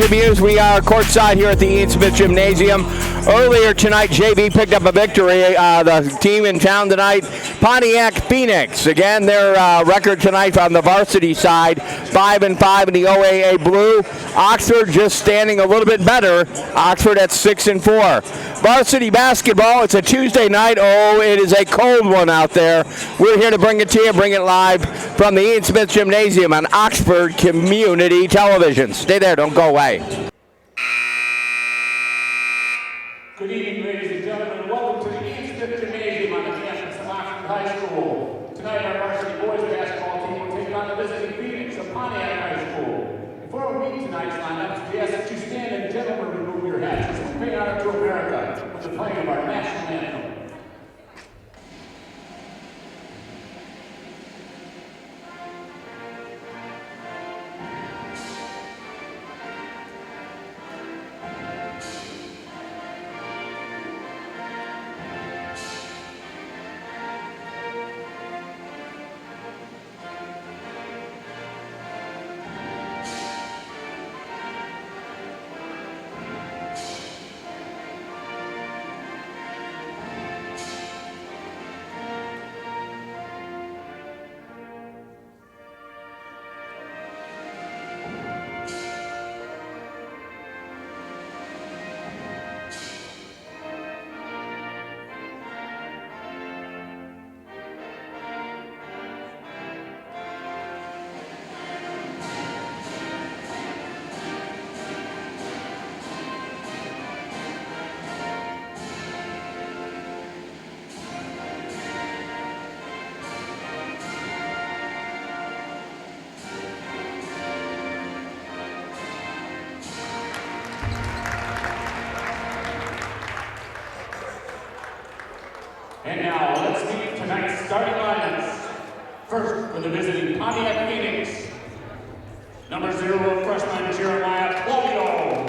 continues. We are courtside here at the Ian Smith Gymnasium. Earlier tonight, JV picked up a victory. The team in town tonight, Pontiac Phoenix. Again, their record tonight on the varsity side, 5-5 in the OAA Blue. Oxford just standing a little bit better. Oxford at 6-4. Varsity basketball, it's a Tuesday night. Oh, it is a cold one out there. We're here to bring it to you, bring it live from the Ian Smith Gymnasium on Oxford Community Television. Stay there, don't go away. Good evening, ladies and gentlemen. Welcome to the Ian Smith Gymnasium on the campus of Oxford High School. Tonight, our varsity boys basketball team will take on the visiting Phoenix of Pontiac High School. Before we meet tonight's lineups, we ask that you stand and gentlemen remove your hats as we pay honor to America with the playing of our national anthem. And now, let's meet tonight's starting lineups. First, for the visiting Pontiac Phoenix, number 0, freshman Jeremiah Claudio.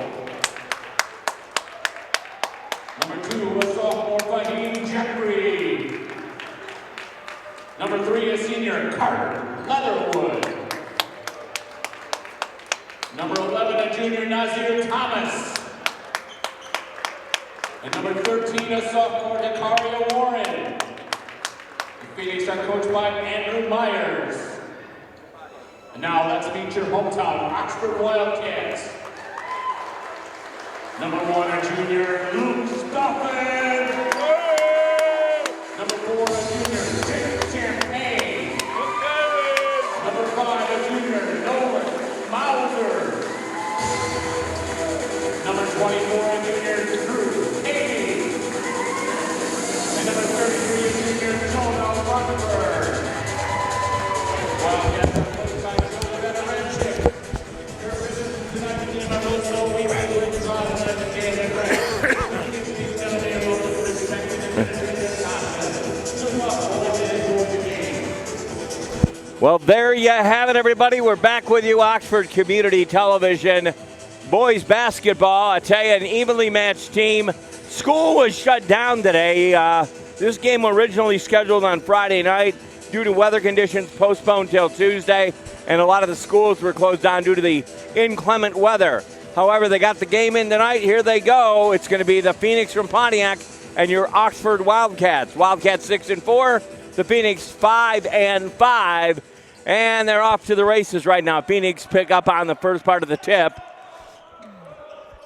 Number 2, a sophomore Varsity Jeffrey. Number 3, a senior Carter Leatherwood. Number 11, a junior Nazir Thomas. And number 13, a sophomore, Dakaria Warren. The Phoenix are coached by Andrew Myers. And now let's meet your hometown Oxford Wildcats. Number 1, a junior, Luke Stoffen. Number 4, a junior, Jake Champagne. Number 5, a junior, Nolan Mauser. Number 24, a junior, Drew. Number 33, junior Jonah Rutherford. Wildcats are coached by Jonah Veteranship. Your visitors tonight to team are those who we will withdraw the game and break. They are both respected and their confidence. So welcome to the game. Well, there you have it, everybody. We're back with you, Oxford Community Television. Boys basketball, I tell you, an evenly matched team. School was shut down today. This game originally scheduled on Friday night due to weather conditions, postponed till Tuesday, and a lot of the schools were closed down due to the inclement weather. However, they got the game in tonight. Here they go. It's going to be the Phoenix from Pontiac and your Oxford Wildcats. Wildcats 6-4, the Phoenix 5-5, and they're off to the races right now. Phoenix pick up on the first part of the tip.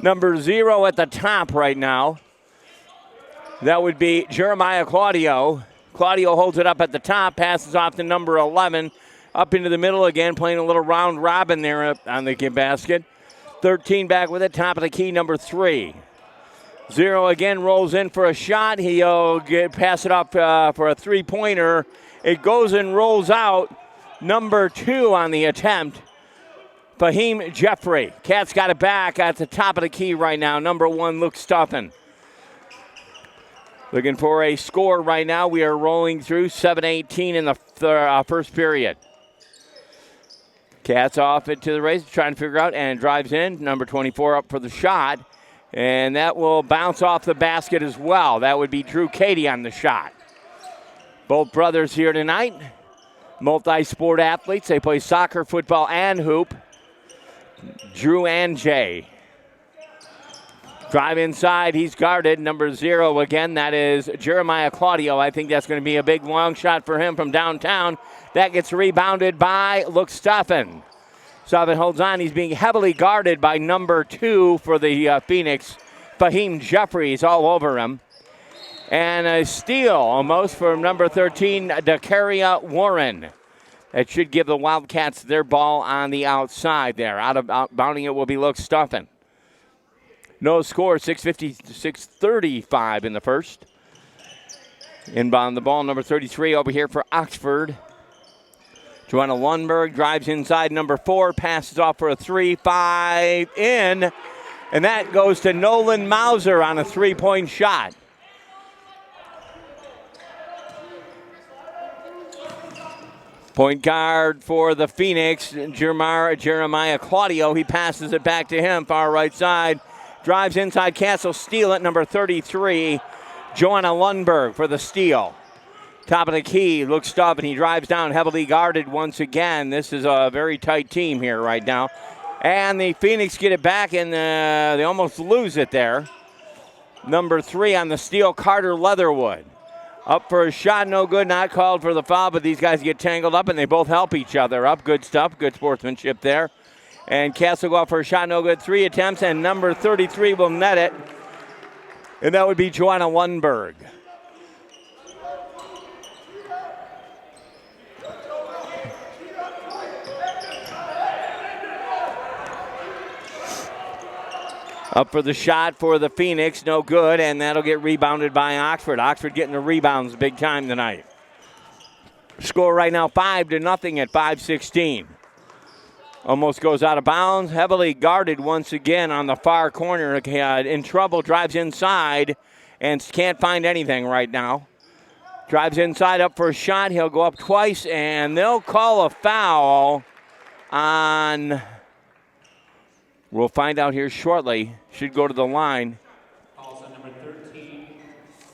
Number 0 at the top right now. That would be Jeremiah Claudio. Claudio holds it up at the top, passes off to number 11, up into the middle again, playing a little round robin there on the basket. 13 back with it, top of the key, number 3. 0 again rolls in for a shot. He'll pass it off for a three-pointer. It goes and rolls out. Number 2 on the attempt, Fahim Jeffrey. Cats got it back at the top of the key right now. Number 1, Luke Stoffen. Looking for a score right now. We are rolling through 7:18 in the first period. Cats off it to the race, trying to figure out, and drives in. Number 24 up for the shot, and that will bounce off the basket as well. That would be Drew Cady on the shot. Both brothers here tonight, multi-sport athletes. They play soccer, football, and hoop. Drew and Jay. Drive inside. He's guarded. Number 0 again. That is Jeremiah Claudio. I think that's going to be a big long shot for him from downtown. That gets rebounded by Stoffen. Stoffen holds on. He's being heavily guarded by number 2 for the Phoenix. Fahim Jeffries all over him. And a steal almost from number 13, Dakaria Warren. That should give the Wildcats their ball on the outside there. Outbounding it will be Stoffen. No score, 6:35 in the first. Inbound the ball, number 33 over here for Oxford. Joanna Lundberg drives inside, number 4, passes off for a 3-5 in. And that goes to Nolan Mauser on a 3-point shot. Point guard for the Phoenix, Jeremiah Claudio. He passes it back to him, far right side. Drives inside, Castle, steal it, number 33, Joanna Lundberg for the steal. Top of the key, Stoffen. He drives down, heavily guarded once again. This is a very tight team here right now. And the Phoenix get it back, and they almost lose it there. Number 3 on the steal, Carter Leatherwood. Up for a shot, no good, not called for the foul, but these guys get tangled up, and they both help each other up. Good stuff, good sportsmanship there. And Castle go out for a shot, no good. 3 attempts, and number 33 will net it. And that would be Joanna Lundberg. Up for the shot for the Phoenix, no good, and that'll get rebounded by Oxford. Oxford getting the rebounds big time tonight. Score right now 5-0 at 5:16. Almost goes out of bounds, heavily guarded once again on the far corner. In trouble, drives inside, and can't find anything right now. Drives inside, up for a shot. He'll go up twice, and they'll call a foul on... We'll find out here shortly. Should go to the line. Number 13.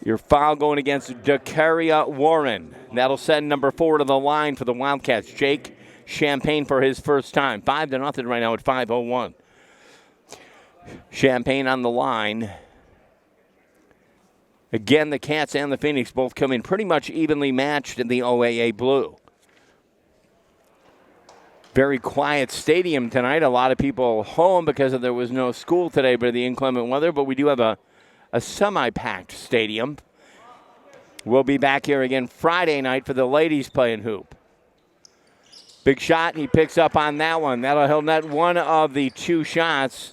Your foul going against Dakaria Warren. That'll send number 4 to the line for the Wildcats. Jake Champagne for his first time. 5-0 right now at 5:01. Champagne on the line. Again, the Cats and the Phoenix both come in pretty much evenly matched in the OAA blue. Very quiet stadium tonight. A lot of people home because there was no school today by the inclement weather, but we do have a semi-packed stadium. We'll be back here again Friday night for the ladies playing hoop. Big shot, and he picks up on that one. He'll net one of the 2 shots.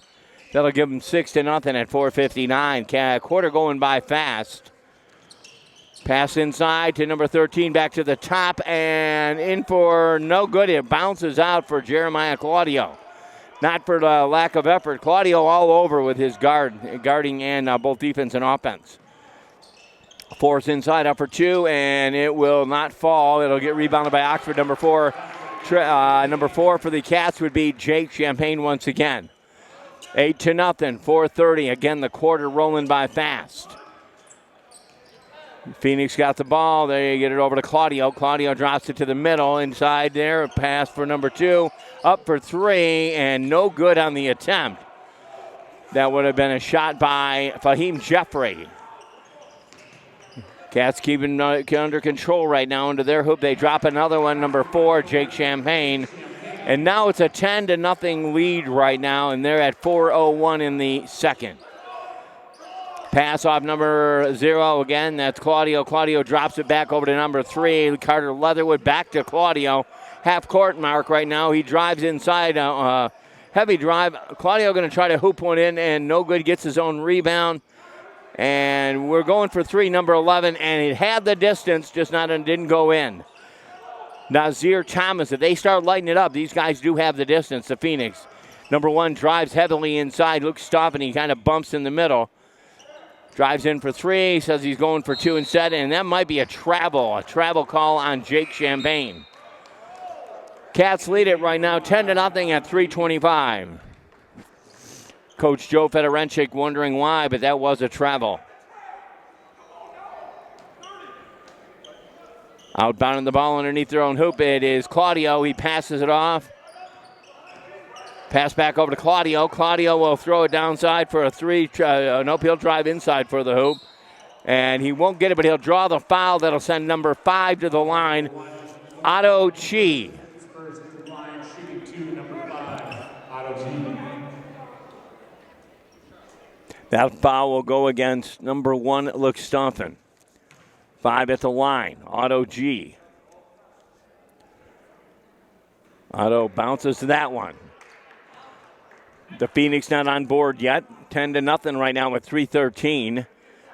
That'll give him 6-0 at 4:59. Quarter going by fast. Pass inside to number 13, back to the top, and in for no good. It bounces out for Jeremiah Claudio. Not for the lack of effort. Claudio all over with his guarding and both defense and offense. Force inside, up for 2, and it will not fall. It'll get rebounded by Oxford. Number 4 for the Cats would be Jake Champagne once again. 8-0, 4:30. Again, the quarter rolling by fast. Phoenix got the ball. They get it over to Claudio. Claudio drops it to the middle. Inside there, a pass for number 2. Up for 3, and no good on the attempt. That would have been a shot by Fahim Jeffrey. Cats keeping under control right now into their hoop. They drop another one, number 4, Jake Champagne. And now it's a 10-0 lead right now, and they're at 4:01 in the second. Pass off number 0 again. That's Claudio. Claudio drops it back over to number 3. Carter Leatherwood back to Claudio. Half court mark right now. He drives inside. Heavy drive. Claudio going to try to hoop one in, and no good. Gets his own rebound. And we're going for 3, number 11. And it had the distance, just didn't go in. Nazir Thomas, if they start lighting it up, these guys do have the distance, the Phoenix. Number 1 drives heavily inside. Stoffen. He kind of bumps in the middle. Drives in for 3, says he's going for 2 instead, and that might be a travel call on Jake Champagne. Cats lead it right now, 10-0 at 3:25. Coach Joe Fedorenchik wondering why, but that was a travel. Outbounding the ball underneath their own hoop, it is Claudio. He passes it off. Pass back over to Claudio. Claudio will throw it downside for a three. Nope, he'll drive inside for the hoop. And he won't get it, but he'll draw the foul. That'll send number 5 to the line, Otto Chi. That foul will go against number 1, Luke Stumpfen. 5 at the line, Otto G. Otto bounces to that one. The Phoenix not on board yet. 10-0 right now with 3:13.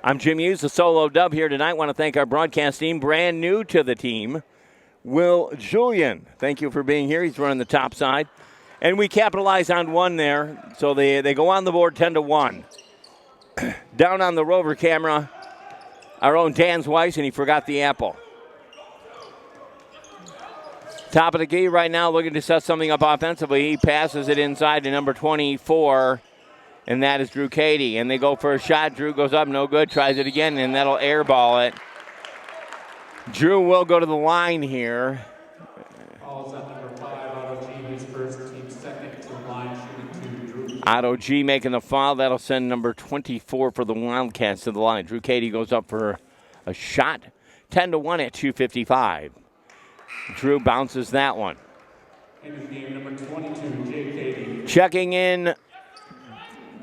I'm Jim Hughes, the solo dub here tonight. Want to thank our broadcast team, brand new to the team, Will Julian. Thank you for being here. He's running the top side. And we capitalize on one there, so they go on the board 10-1. Down on the rover camera, our own Dan's Weiss, and he forgot the apple. Top of the key right now, looking to set something up offensively. He passes it inside to number 24, and that is Drew Cady. And they go for a shot. Drew goes up, no good, tries it again, and that'll airball it. Drew will go to the line here. Calls at number 5, Otto G, his first, team second to the line, shooting 2, Drew. Otto G making the foul. That'll send number 24 for the Wildcats to the line. Drew Cady goes up for a shot. 10-1 at 2:55. Drew bounces that one. In his game, number 22, Jay Cady. Checking in,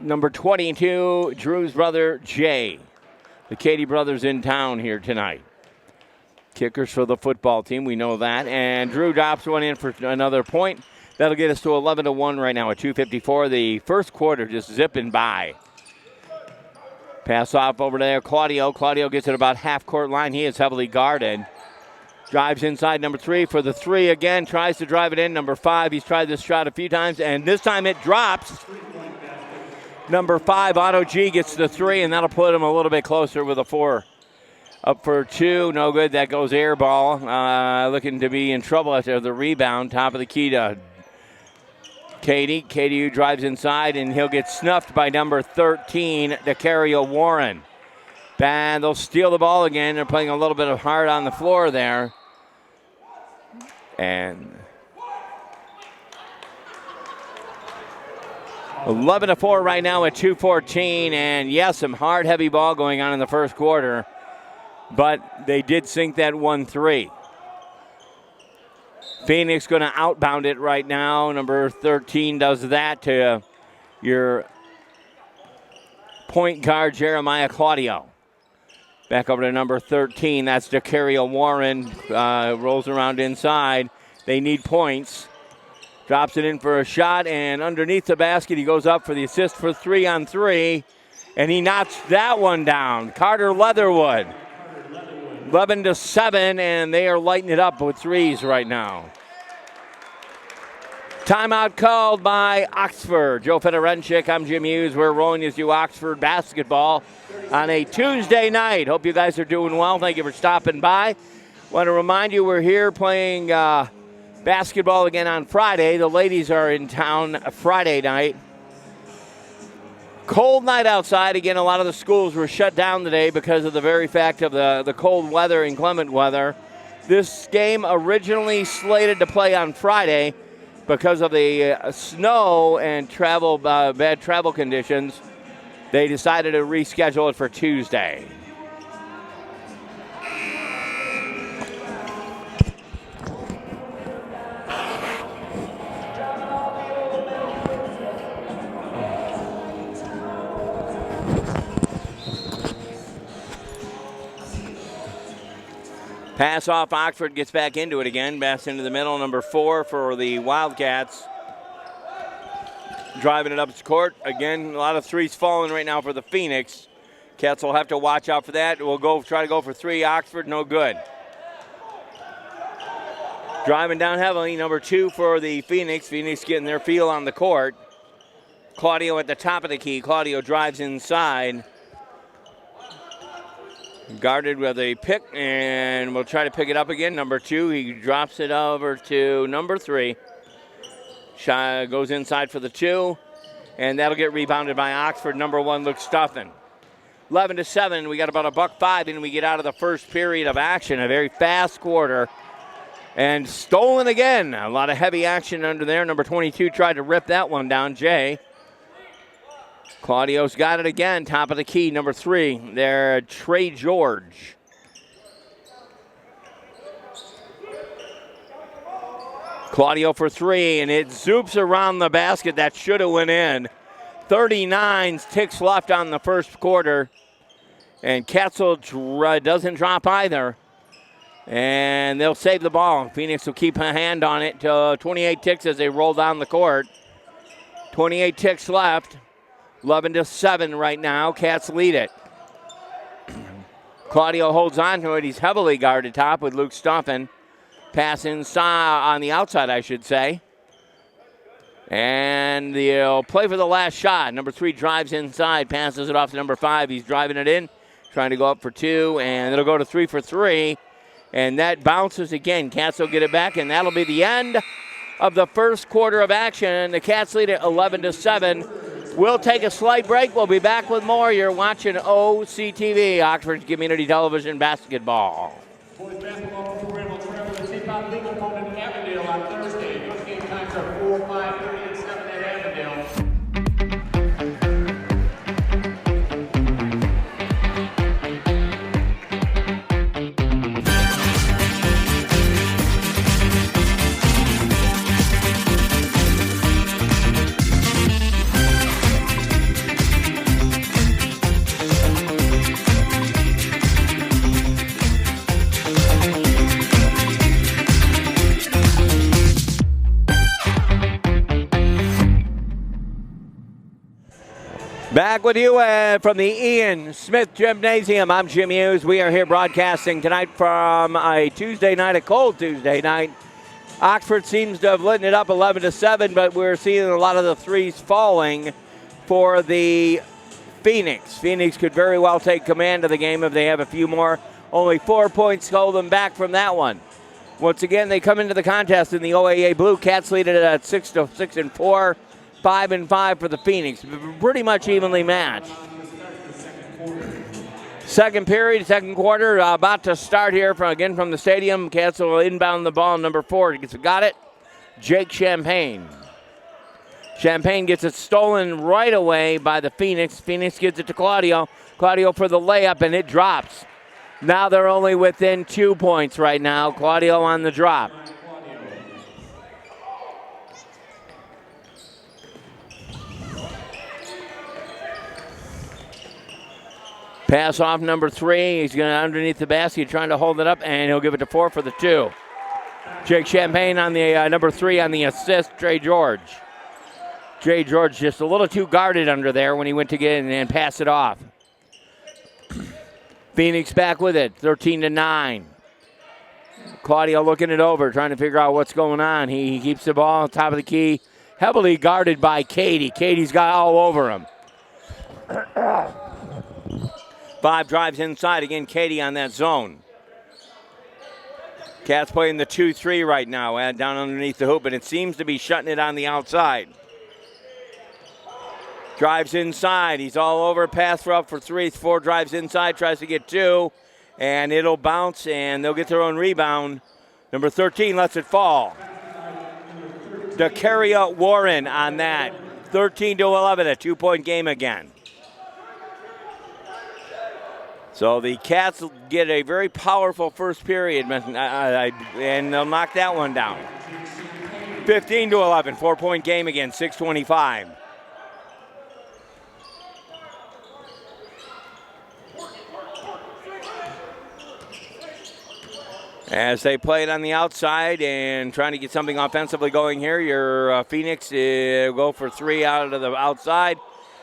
number 22, Drew's brother, Jay. The Cady brothers in town here tonight. Kickers for the football team, we know that. And Drew drops one in for another point. That'll get us to 11-1 right now at 2:54. The first quarter just zipping by. Pass off over there, Claudio. Claudio gets it about half-court line. He is heavily guarded. Drives inside, number 3 for the 3 again. Tries to drive it in. Number 5, he's tried this shot a few times, and this time it drops. Number 5, Otto G, gets the 3, and that'll put him a little bit closer with a 4. Up for 2, no good. That goes air ball. Looking to be in trouble after the rebound. Top of the key to Cady. Cady who drives inside, and he'll get snuffed by number 13, DeCario Warren. And they'll steal the ball again. They're playing a little bit of hard on the floor there. And 11-4 right now at 2:14. And yes, some hard, heavy ball going on in the first quarter. But they did sink that 1-3. Phoenix going to outbound it right now. Number 13 does that to your point guard, Jeremiah Claudio. Back over to number 13. That's DeCario Warren. Rolls around inside. They need points. Drops it in for a shot, and underneath the basket, he goes up for the assist for 3-on-3, and he knocks that one down. Carter Leatherwood. 11-7, and they are lighting it up with threes right now. Timeout called by Oxford. Joe Fedorenchik, I'm Jim Hughes. We're rolling you through Oxford basketball on a Tuesday night. Hope you guys are doing well. Thank you for stopping by. Want to remind you we're here playing basketball again on Friday. The ladies are in town Friday night. Cold night outside. Again, a lot of the schools were shut down today because of the very fact of the cold weather, inclement weather. This game originally slated to play on Friday. Because of the snow and bad travel conditions, they decided to reschedule it for Tuesday. Pass off, Oxford gets back into it again. Pass into the middle, number 4 for the Wildcats. Driving it up the court. Again, a lot of threes falling right now for the Phoenix. Cats will have to watch out for that. We'll try to go for 3. Oxford, no good. Driving down heavily, number 2 for the Phoenix. Phoenix getting their feel on the court. Claudio at the top of the key. Claudio drives inside. Guarded with a pick, and we'll try to pick it up again. Number 2, he drops it over to number 3. Shot goes inside for the 2, and that'll get rebounded by Oxford. Number 1, Luke Stuffin. 11-7, we got about $1.05, and we get out of the first period of action. A very fast quarter. And stolen again. A lot of heavy action under there. Number 22 tried to rip that one down, Jay. Claudio's got it again. Top of the key, number 3. There, Trey George. Claudio for 3, and it zoops around the basket. That should have went in. 39 ticks left on the first quarter. And Ketzel doesn't drop either. And they'll save the ball. Phoenix will keep a hand on it till 28 ticks as they roll down the court. 28 ticks left. 11-7 right now. Cats lead it. Claudio holds on to it. He's heavily guarded top with Luke Stoffen. Pass inside, on the outside, I should say. And they'll play for the last shot. Number 3 drives inside, passes it off to number 5. He's driving it in, trying to go up for 2, and it'll go to 3 for 3. And that bounces again. Cats will get it back, and that'll be the end of the first quarter of action. The Cats lead at 11-7. We'll take a slight break. We'll be back with more. You're watching OCTV, Oxford Community Television Basketball. Boys basketball program will travel to take on big opponent Avondale on Thursday. Those game times are 4, 5:30, and 7 at Avondale. Back with you from the Ian Smith Gymnasium. I'm Jim Hughes. We are here broadcasting tonight from a Tuesday night, a cold Tuesday night. Oxford seems to have lit it up 11-7, but we're seeing a lot of the threes falling for the Phoenix. Phoenix could very well take command of the game if they have a few more. Only 4 points hold them back from that one. Once again, they come into the contest in the OAA blue. Cats lead it at 6-4. 5-5 for the Phoenix. Pretty much evenly matched. Second period, second quarter, about to start here from the stadium. Cats will inbound the ball. Number 4 got it. Jake Champagne. Champagne gets it stolen right away by the Phoenix. Phoenix gives it to Claudio. Claudio for the layup, and it drops. Now they're only within 2 points right now. Claudio on the drop. Pass off number 3. He's going underneath the basket, trying to hold it up, and he'll give it to 4 for the 2. Jake Champagne on the number 3 on the assist, Trey George. Trey George just a little too guarded under there when he went to get in and pass it off. Phoenix back with it, 13-9. Claudio looking it over, trying to figure out what's going on. He keeps the ball on top of the key, heavily guarded by Katie. Katie's got all over him. 5 drives inside. Again, Katie on that zone. Cats playing the 2-3 right now, down underneath the hoop, and it seems to be shutting it on the outside. Drives inside. He's all over. Pass up for 3. 4 drives inside. Tries to get 2, and it'll bounce, and they'll get their own rebound. Number 13 lets it fall. Dakaria Warren on that. 13-11, a 2-point game again. So the Cats get a very powerful first period, and they'll knock that one down. 15-11, 4-point game again, 6:25. As they play it on the outside and trying to get something offensively going here, your Phoenix go for 3 out of the outside.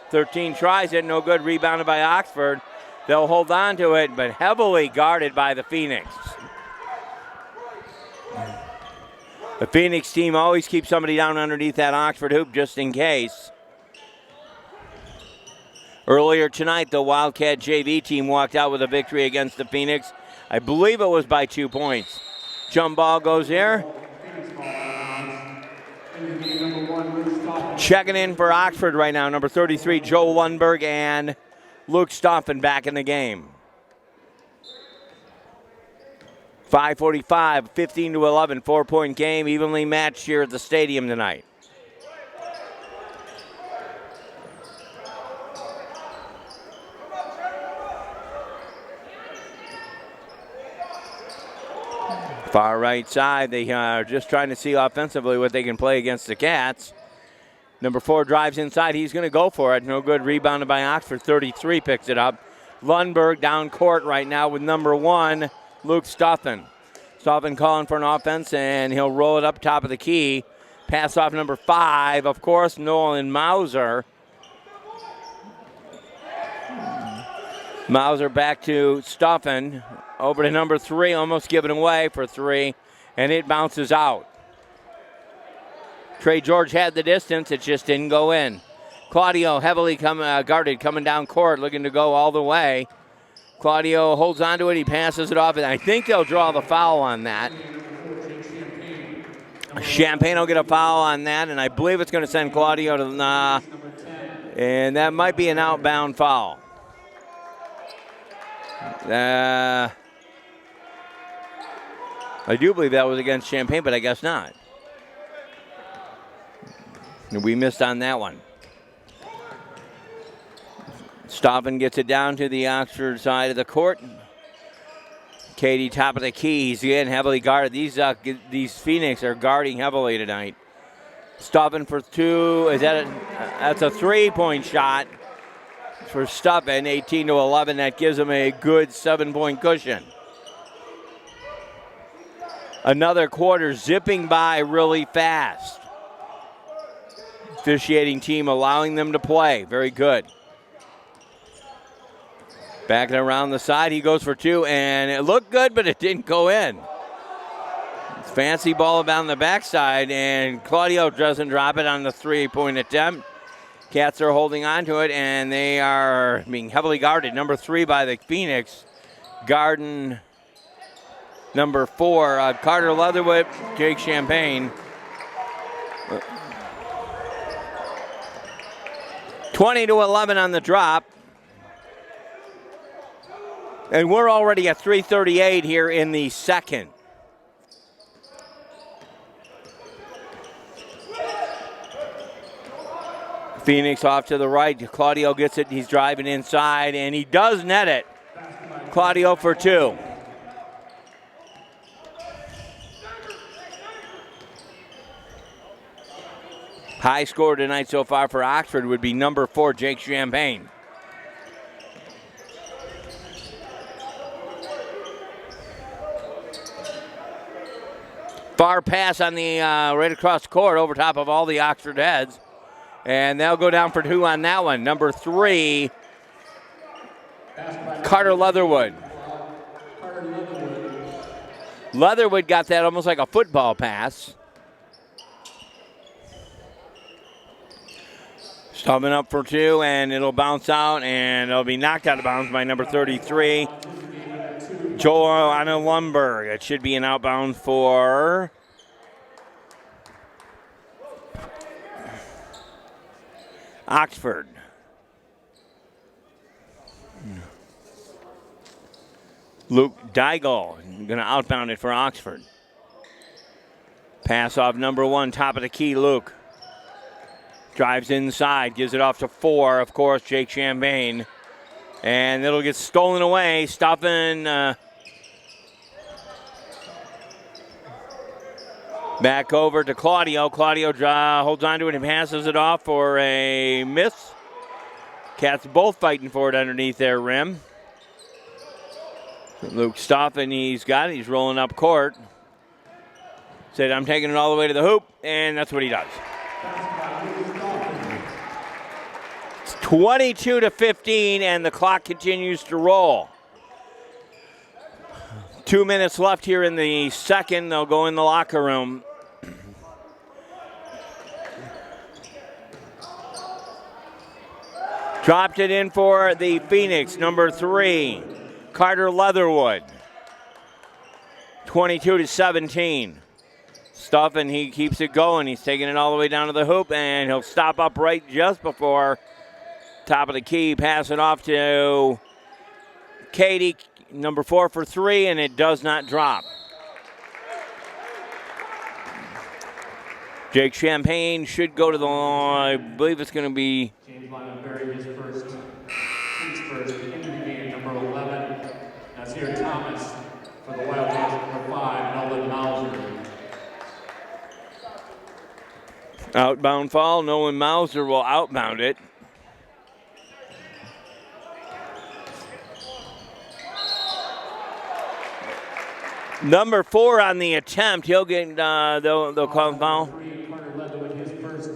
13 tries it, no good, rebounded by Oxford. They'll hold on to it, but heavily guarded by the Phoenix. The Phoenix team always keeps somebody down underneath that Oxford hoop just in case. Earlier tonight, the Wildcat JV team walked out with a victory against the Phoenix. I believe it was by 2 points. Jump ball goes here. Checking in for Oxford right now, number 33, Joe Lundberg, and Luke Stoffen back in the game. 5:45, 15-11, 4-point game, evenly matched here at the stadium tonight. Far right side, they are just trying to see offensively what they can play against the Cats. Number 4 drives inside. He's going to go for it. No good. Rebounded by Oxford. 33 picks it up. Lundberg down court right now with number 1, Luke Stoffen. Stoffen calling for an offense, and he'll roll it up top of the key. Pass off number 5, of course, Nolan Mauser. Mauser back to Stoffen. Over to number 3, almost given away for 3, and it bounces out. Trey George had the distance, it just didn't go in. Claudio heavily guarded, coming down court, looking to go all the way. Claudio holds onto it, he passes it off, and I think they'll draw the foul on that. Champagne will get a foul on that, and I believe it's going to send Claudio to and that might be an outbound foul. I do believe that was against Champagne, but I guess not. We missed on that one. Stoffen gets it down to the Oxford side of the court. Katie, top of the key. He's again heavily guarded. These Phoenix are guarding heavily tonight. Stoffen for 2. That's a 3-point shot for Stoffen. 18-11. That gives him a good 7-point cushion. Another quarter zipping by really fast. Officiating team allowing them to play. Very good. Backing around the side, he goes for 2, and it looked good, but it didn't go in. Fancy ball down the backside, and Claudio doesn't drop it on the 3-point attempt. Cats are holding on to it, and they are being heavily guarded. Number 3 by the Phoenix. Garden number 4, Carter Leatherwood, Jake Champagne. 20-11 on the drop. And we're already at 3:38 here in the second. Phoenix off to the right. Claudio gets it. He's driving inside, and he does net it. Claudio for 2. High score tonight so far for Oxford would be number 4, Jake Champagne. Far pass on the right across the court over top of all the Oxford heads. And they'll go down for 2 on that one. Number 3, Carter Leatherwood. Leatherwood got that almost like a football pass. Stoffen up for 2, and it'll bounce out, and it'll be knocked out of bounds by number 33, Joanna Lundberg. It should be an outbound for Oxford. Luke Deigel going to outbound it for Oxford. Pass off number 1, top of the key, Luke. Drives inside, gives it off to 4, of course, Jake Champagne. And it'll get stolen away. Stoffen back over to Claudio. Claudio holds on to it and passes it off for a miss. Cats both fighting for it underneath their rim. Luke Stoffen, he's got it. He's rolling up court. Said, I'm taking it all the way to the hoop, and that's what he does. 22-15, and the clock continues to roll. 2 minutes left here in the second. They'll go in the locker room. Dropped it in for the Phoenix, number 3, Carter Leatherwood. 22-17. Stoffen, he keeps it going. He's taking it all the way down to the hoop, and he'll stop upright just before top of the key. Pass it off to Katie, number 4 for 3, and it does not drop. Jake Champagne should go to the line. I believe it's going to be. James Lyman buried his first into the game, number 11. Nazir Thomas for the Wildcats, number 5, Nolan Mauser. Outbound foul. Nolan Mauser will outbound it. Number 4 on the attempt. He'll get, they'll call him foul.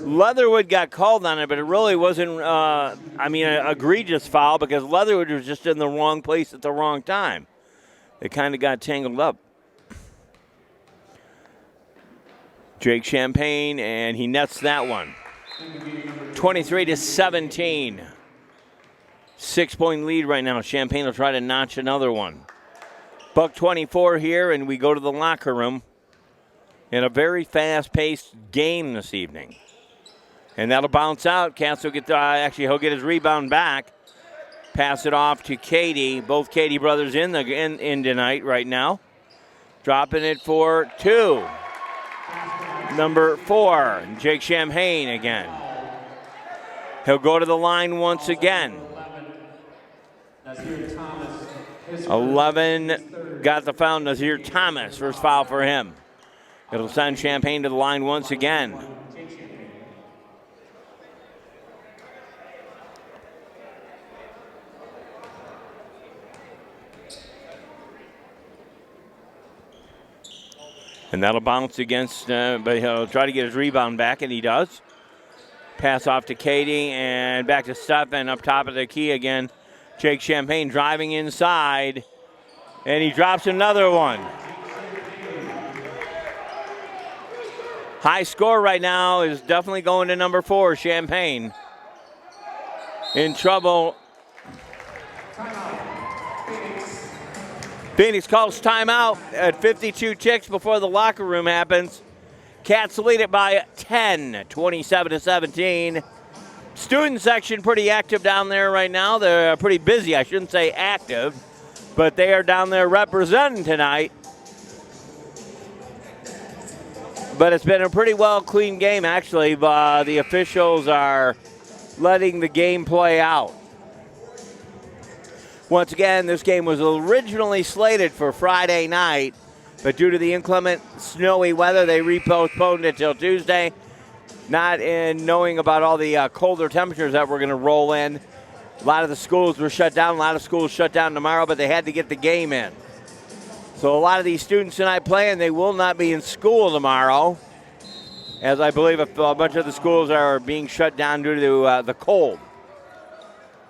Leatherwood got called on it, but it really wasn't, an egregious foul because Leatherwood was just in the wrong place at the wrong time. It kind of got tangled up. Jake Champagne, and he nets that one. 23-17. 6-point lead right now. Champagne will try to notch another one. Buck 24 here, and we go to the locker room in a very fast-paced game this evening. And that'll bounce out. Cass will get he'll get his rebound back. Pass it off to Katie. Both Katie brothers in tonight right now. Dropping it for 2. Number 4, Jake Champagne again. He'll go to the line once again. 11 got the foul. Nazir Thomas, first foul for him. It'll send Champagne to the line once again. And that'll bounce against, but he'll try to get his rebound back, and he does. Pass off to Katie, and back to Stefan up top of the key again. Jake Champagne driving inside, and he drops another one. High score right now is definitely going to number 4, Champagne. In trouble. Phoenix calls timeout at 52 ticks before the locker room happens. Cats lead it by 10, 27-17. Student section pretty active down there right now. They're pretty busy. I shouldn't say active, but they are down there representing tonight. But it's been a pretty well clean game, actually. The officials are letting the game play out. Once again, this game was originally slated for Friday night, but due to the inclement, snowy weather, they postponed it till Tuesday. Not in knowing about all the colder temperatures that were going to roll in. A lot of the schools were shut down. A lot of schools shut down tomorrow, but they had to get the game in. So a lot of these students tonight playing, they will not be in school tomorrow, as I believe a bunch of the schools are being shut down due to the cold.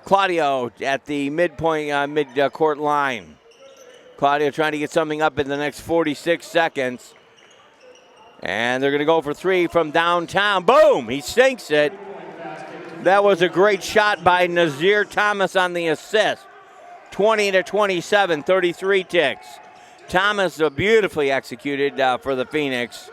Claudio at the mid-court line. Claudio trying to get something up in the next 46 seconds. And they're going to go for 3 from downtown. Boom! He sinks it. That was a great shot by Nazir Thomas on the assist. 20-27, 33 ticks. Thomas beautifully executed for the Phoenix.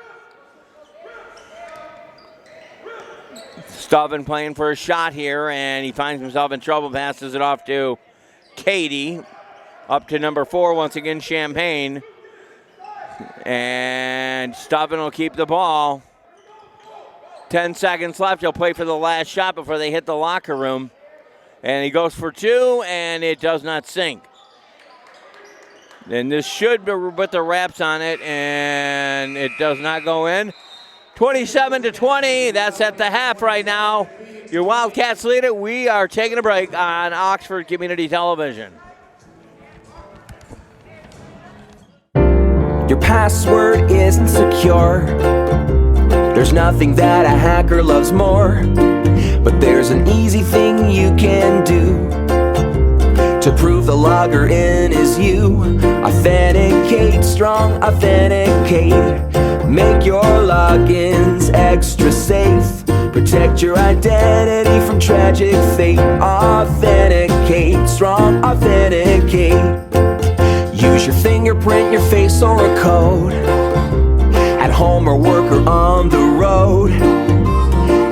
Stubbin playing for a shot here, and he finds himself in trouble. Passes it off to Katie. Up to number 4, once again, Champagne. And Stubbin will keep the ball. 10 seconds left. He'll play for the last shot before they hit the locker room. And he goes for 2, and it does not sink. Then this should put the wraps on it, and it does not go in. 27-20, that's at the half right now. Your Wildcats lead it. We are taking a break on Oxford Community Television. Your password isn't secure. There's nothing that a hacker loves more. But there's an easy thing you can do to prove the logger in is you. Authenticate, strong authenticate. Make your logins extra safe. Protect your identity from tragic fate. Authenticate, strong authenticate. Use your fingerprint, your face, or a code. At home or work or on the road.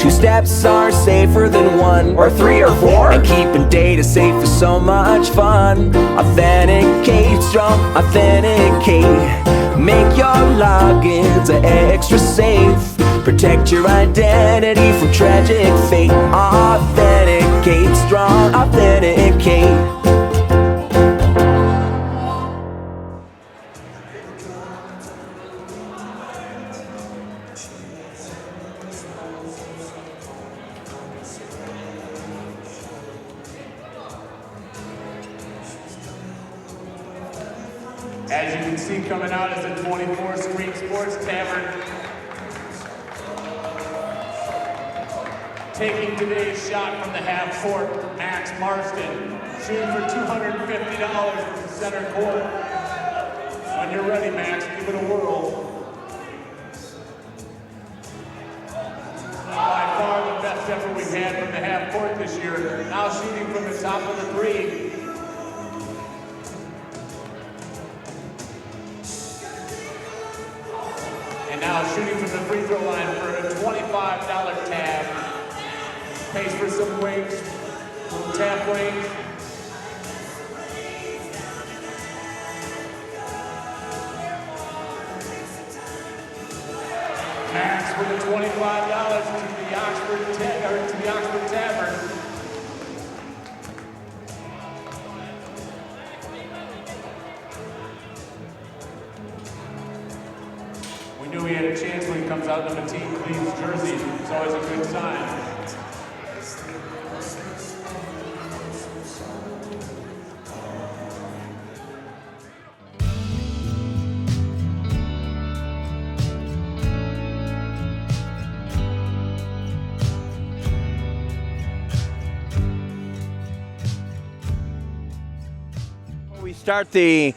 2 steps are safer than 1 or 3 or 4. And keeping data safe is so much fun. Authenticate, strong authenticate. Make your logins extra safe. Protect your identity from tragic fate. Authenticate, strong, authenticate. As you can see, coming out is the 24 Screen Sports Tavern. Taking today's shot from the half court, Max Marston, shooting for $250 from the center court. When you're ready, Max, give it a whirl. By far the best effort we've had from the half court this year. Now shooting from the top of the three. And now shooting from the free throw line for a $25 tab. Pays for some wings, some tap wings. Max with the $25 to the Oxford Tavern. We knew he had a chance when he comes out in the team Cleve's jersey. It's always a good sign. We start the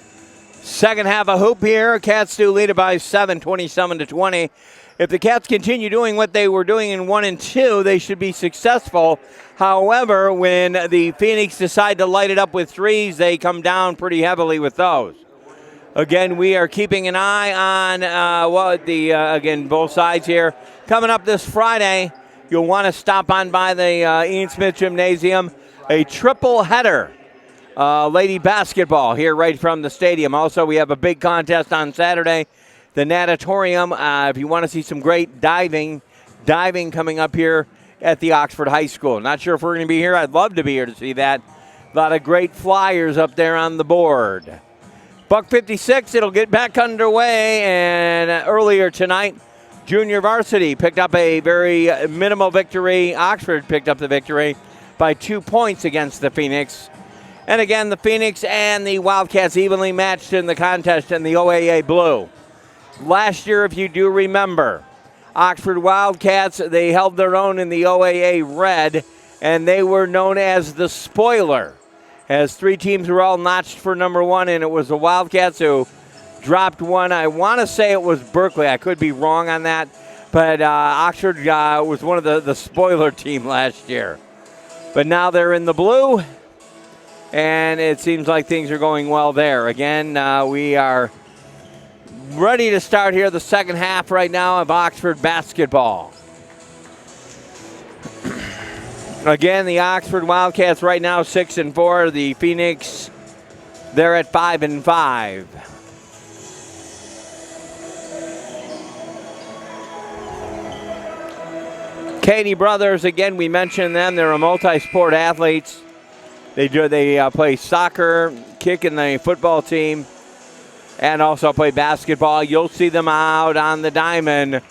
second half of hoop here. Cats do lead it by 7, 27-20. If the Cats continue doing what they were doing in 1 and 2, they should be successful. However, when the Phoenix decide to light it up with threes, they come down pretty heavily with those. Again, we are keeping an eye on again, both sides here. Coming up this Friday, you'll want to stop on by the Ian Smith Gymnasium. A triple header. Lady basketball here right from the stadium. Also, we have a big contest on Saturday, the Natatorium. If you want to see some great diving coming up here at the Oxford High School. Not sure if we're going to be here. I'd love to be here to see that. A lot of great flyers up there on the board. Buck 56, it'll get back underway. And earlier tonight, Junior Varsity picked up a very minimal victory. Oxford picked up the victory by 2 points against the Phoenix. And again, the Phoenix and the Wildcats evenly matched in the contest in the OAA Blue. Last year, if you do remember, Oxford Wildcats, they held their own in the OAA Red, and they were known as the spoiler, as 3 teams were all notched for number 1, and it was the Wildcats who dropped one. I want to say it was Berkeley. I could be wrong on that, but Oxford was one of the spoiler team last year. But now they're in the blue. And it seems like things are going well there. Again, we are ready to start here the second half right now of Oxford basketball. Again, the Oxford Wildcats right now 6-4. The Phoenix, they're at 5-5. Katie Brothers, again, we mentioned them. They're a multi-sport athletes. They play soccer, kick in the football team, and also play basketball. You'll see them out on the diamond.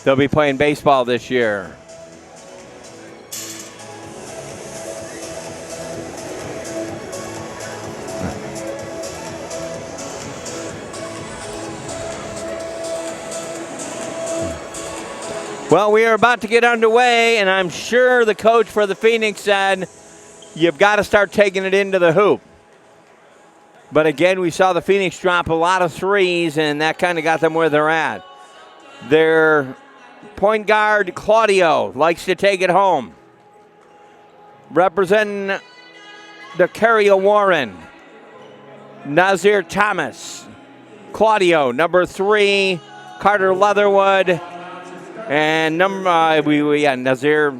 They'll be playing baseball this year. Well, we are about to get underway, and I'm sure the coach for the Phoenix said, you've got to start taking it into the hoop. But again, we saw the Phoenix drop a lot of threes, and that kind of got them where they're at. Their point guard, Claudio, likes to take it home. Representing the Carrier Warren, Nazir Thomas. Claudio, number 3, Carter Leatherwood. And Nazir.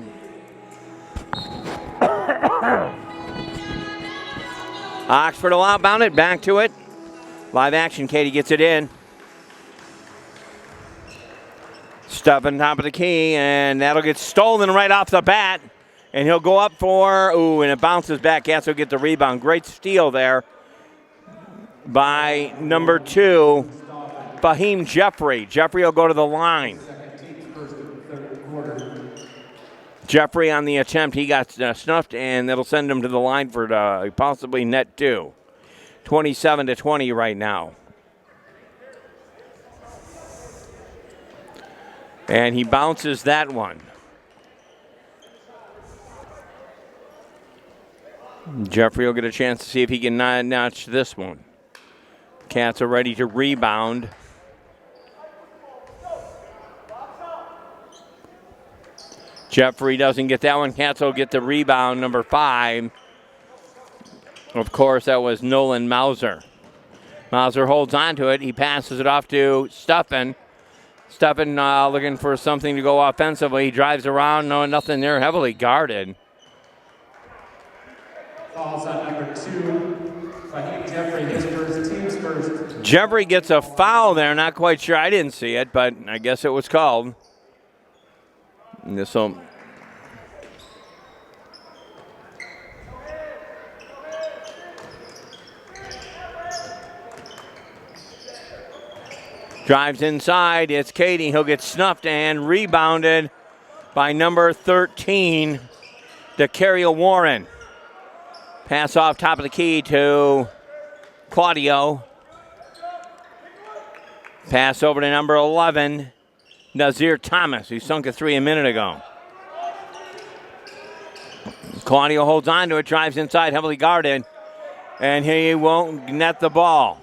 Oxford will outbound it, back to it. Live action, Katie gets it in. Stuffing top of the key, and that'll get stolen right off the bat. And he'll go up for, and it bounces back. Yes, he'll get the rebound. Great steal there by number 2, Fahim Jeffrey. Jeffrey will go to the line. Jeffrey on the attempt, he got snuffed, and that'll send him to the line for possibly net 2. 27-20 right now. And he bounces that one. Jeffrey will get a chance to see if he can notch this one. Cats are ready to rebound. Jeffrey doesn't get that one. Cats will get the rebound, number 5. Of course, that was Nolan Mauser. Mauser holds on to it. He passes it off to Stuffin. Stuffin looking for something to go offensively. He drives around. No, nothing there. Heavily guarded. Falls on number 2, Fahim Jeffrey, his first, team's first. Jeffrey gets a foul there. Not quite sure. I didn't see it, but I guess it was called. And this will... Drives inside. It's Katie. He'll get snuffed and rebounded by number 13, DeCario Warren. Pass off top of the key to Claudio. Pass over to number 11, Nazir Thomas, who sunk a 3 a minute ago. Claudio holds on to it, drives inside, heavily guarded, and he won't net the ball.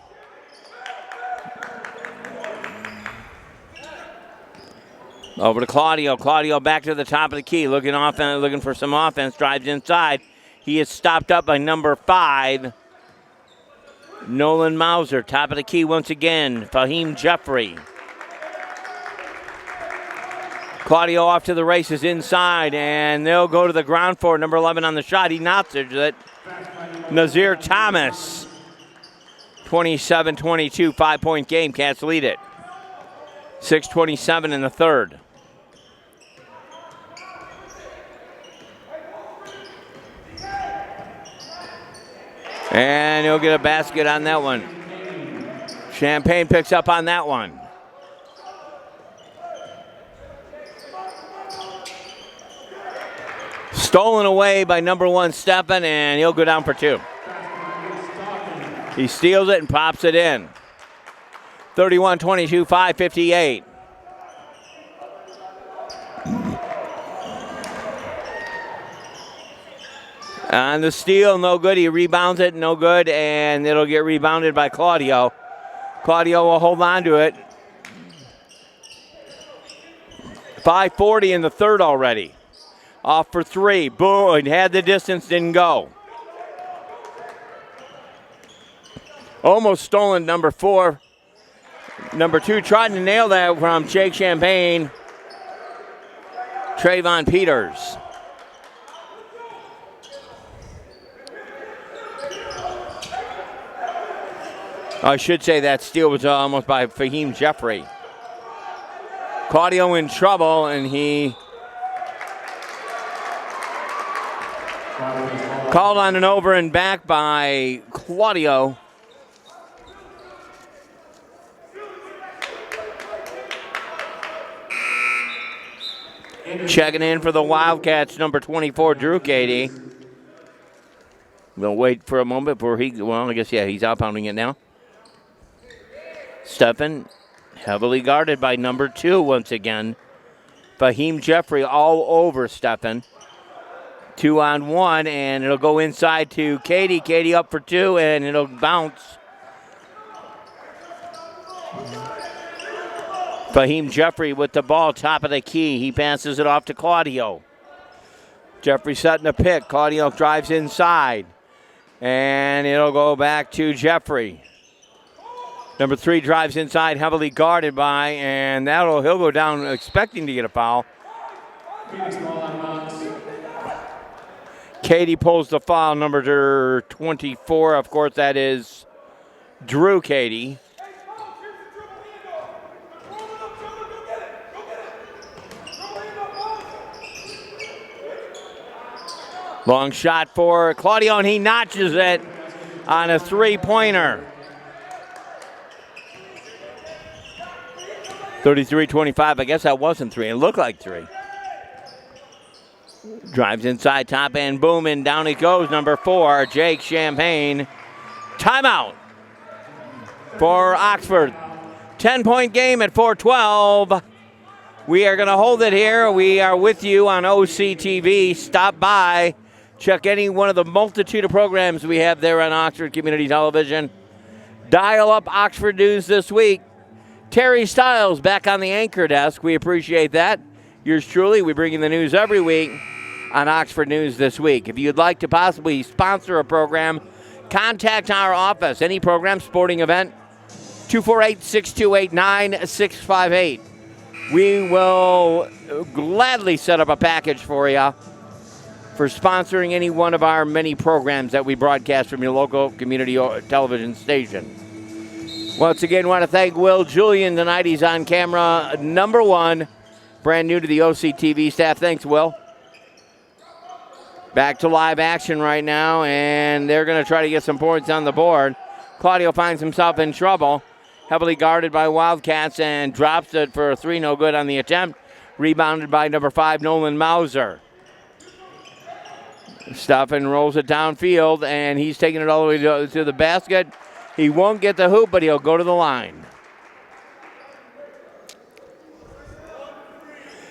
Over to Claudio. Claudio back to the top of the key, looking for some offense, drives inside. He is stopped up by number 5, Nolan Mauser. Top of the key once again, Fahim Jeffrey. Claudio off to the races inside, and they'll go to the ground for number 11 on the shot. He knocks it. Nazir Thomas. 27-22, 5-point game. Cats lead it. 6:27 in the third. And he'll get a basket on that one. Champagne picks up on that one. Stolen away by number 1, Steffen, and he'll go down for 2. He steals it and pops it in. 31-22, 5:58. On the steal, no good. He rebounds it, no good, and it'll get rebounded by Claudio. Claudio will hold on to it. 5:40 in the third already. Off for 3. Boom, it had the distance, didn't go. Almost stolen, number 4. Number 2 trying to nail that from Jake Champagne. Trayvon Peters. I should say that steal was almost by Fahim Jeffrey. Claudio in trouble, and he called on an over and back by Claudio. Checking in for the Wildcats, number 24, Drew Cady. We'll wait for a moment before I guess, he's outpounding it now. Steffen, heavily guarded by number 2 once again. Fahim Jeffrey all over Steffen. 2-on-1, and it'll go inside to Cady. Cady up for 2, and it'll bounce. Fahim Jeffrey with the ball, top of the key. He passes it off to Claudio. Jeffrey setting a pick. Claudio drives inside, and it'll go back to Jeffrey. Number 3 drives inside, heavily guarded by, and he'll go down expecting to get a foul. Cady pulls the foul, number 24. Of course, that is Drew Cady. Long shot for Claudio, and he notches it on a three-pointer. 33-25. I guess that wasn't three. It looked like three. Drives inside, top end, boom, and down it goes. Number 4, Jake Champagne. Timeout for Oxford. 10-point game at 4:12. We are going to hold it here. We are with you on OCTV. Stop by. Check any one of the multitude of programs we have there on Oxford Community Television. Dial up Oxford News this week. Terry Stiles back on the anchor desk. We appreciate that. Yours truly, we bring you the news every week on Oxford News This Week. If you'd like to possibly sponsor a program, contact our office. Any program, sporting event, 248-628-9658. We will gladly set up a package for you for sponsoring any one of our many programs that we broadcast from your local community television station. Once again, want to thank Will Julian tonight. He's on camera number 1, brand new to the OCTV staff. Thanks, Will. Back to live action right now, and they're going to try to get some points on the board. Claudio finds himself in trouble, heavily guarded by Wildcats, and drops it for a 3, no good on the attempt. Rebounded by number 5, Nolan Mauser. Stuffin rolls it downfield, and he's taking it all the way to the basket. He won't get the hoop, but he'll go to the line.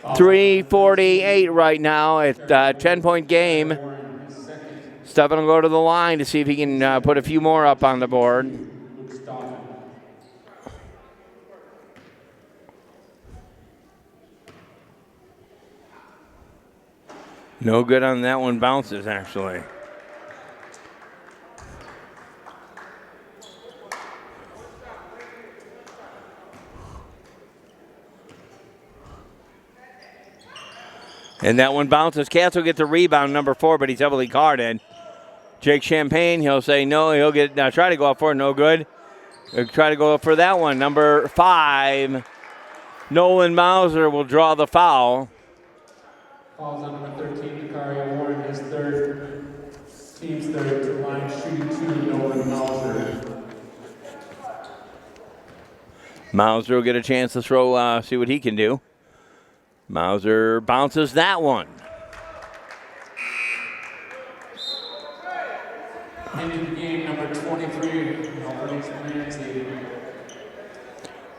3:48 right now. It's a 10-point game. Stuffin will go to the line to see if he can put a few more up on the board. No good on that one. Bounces, actually. And that one bounces. Cats will get the rebound, number 4, but he's heavily guarded. Jake Champagne, he'll say no. He'll get try to go up for it, no good. He'll try to go up for that one. Number 5, Nolan Mauser will draw the foul. Falls on number 13, Dakario Warren, his third, team's third, to line shooting 2, Nolan Mauser. Mauser will get a chance to throw, see what he can do. Mauser bounces that one. Ending the game, number 23,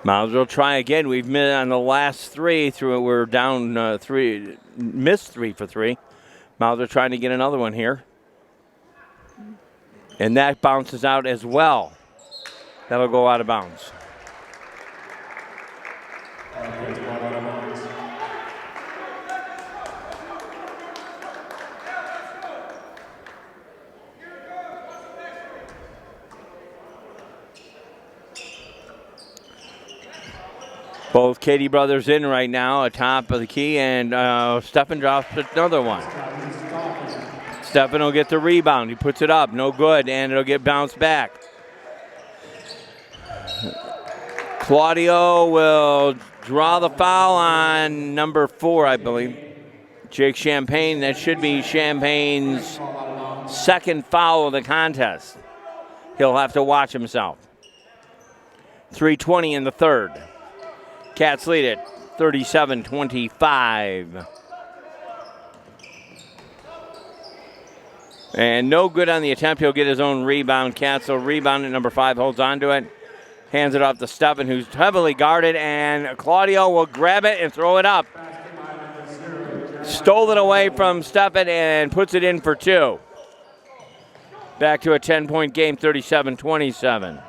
Mauser will try again. We've missed on the last 3 through. We're down 3, missed 3 for 3. Mauser trying to get another one here. And that bounces out as well. That'll go out of bounds. Both Katie brothers in right now, atop of the key, and Stefan drops another one. Stefan will get the rebound. He puts it up, no good, and it'll get bounced back. Claudio will draw the foul on number 4, I believe. Jake Champagne. That should be Champagne's second foul of the contest. He'll have to watch himself. 3:20 in the third. Cats lead it 37-25. And no good on the attempt. He'll get his own rebound. Cats will rebound at number 5, holds on to it. Hands it off to Stefan, who's heavily guarded, and Claudio will grab it and throw it up. Stole it away from Stefan and puts it in for 2. Back to a 10-point game, 37-27.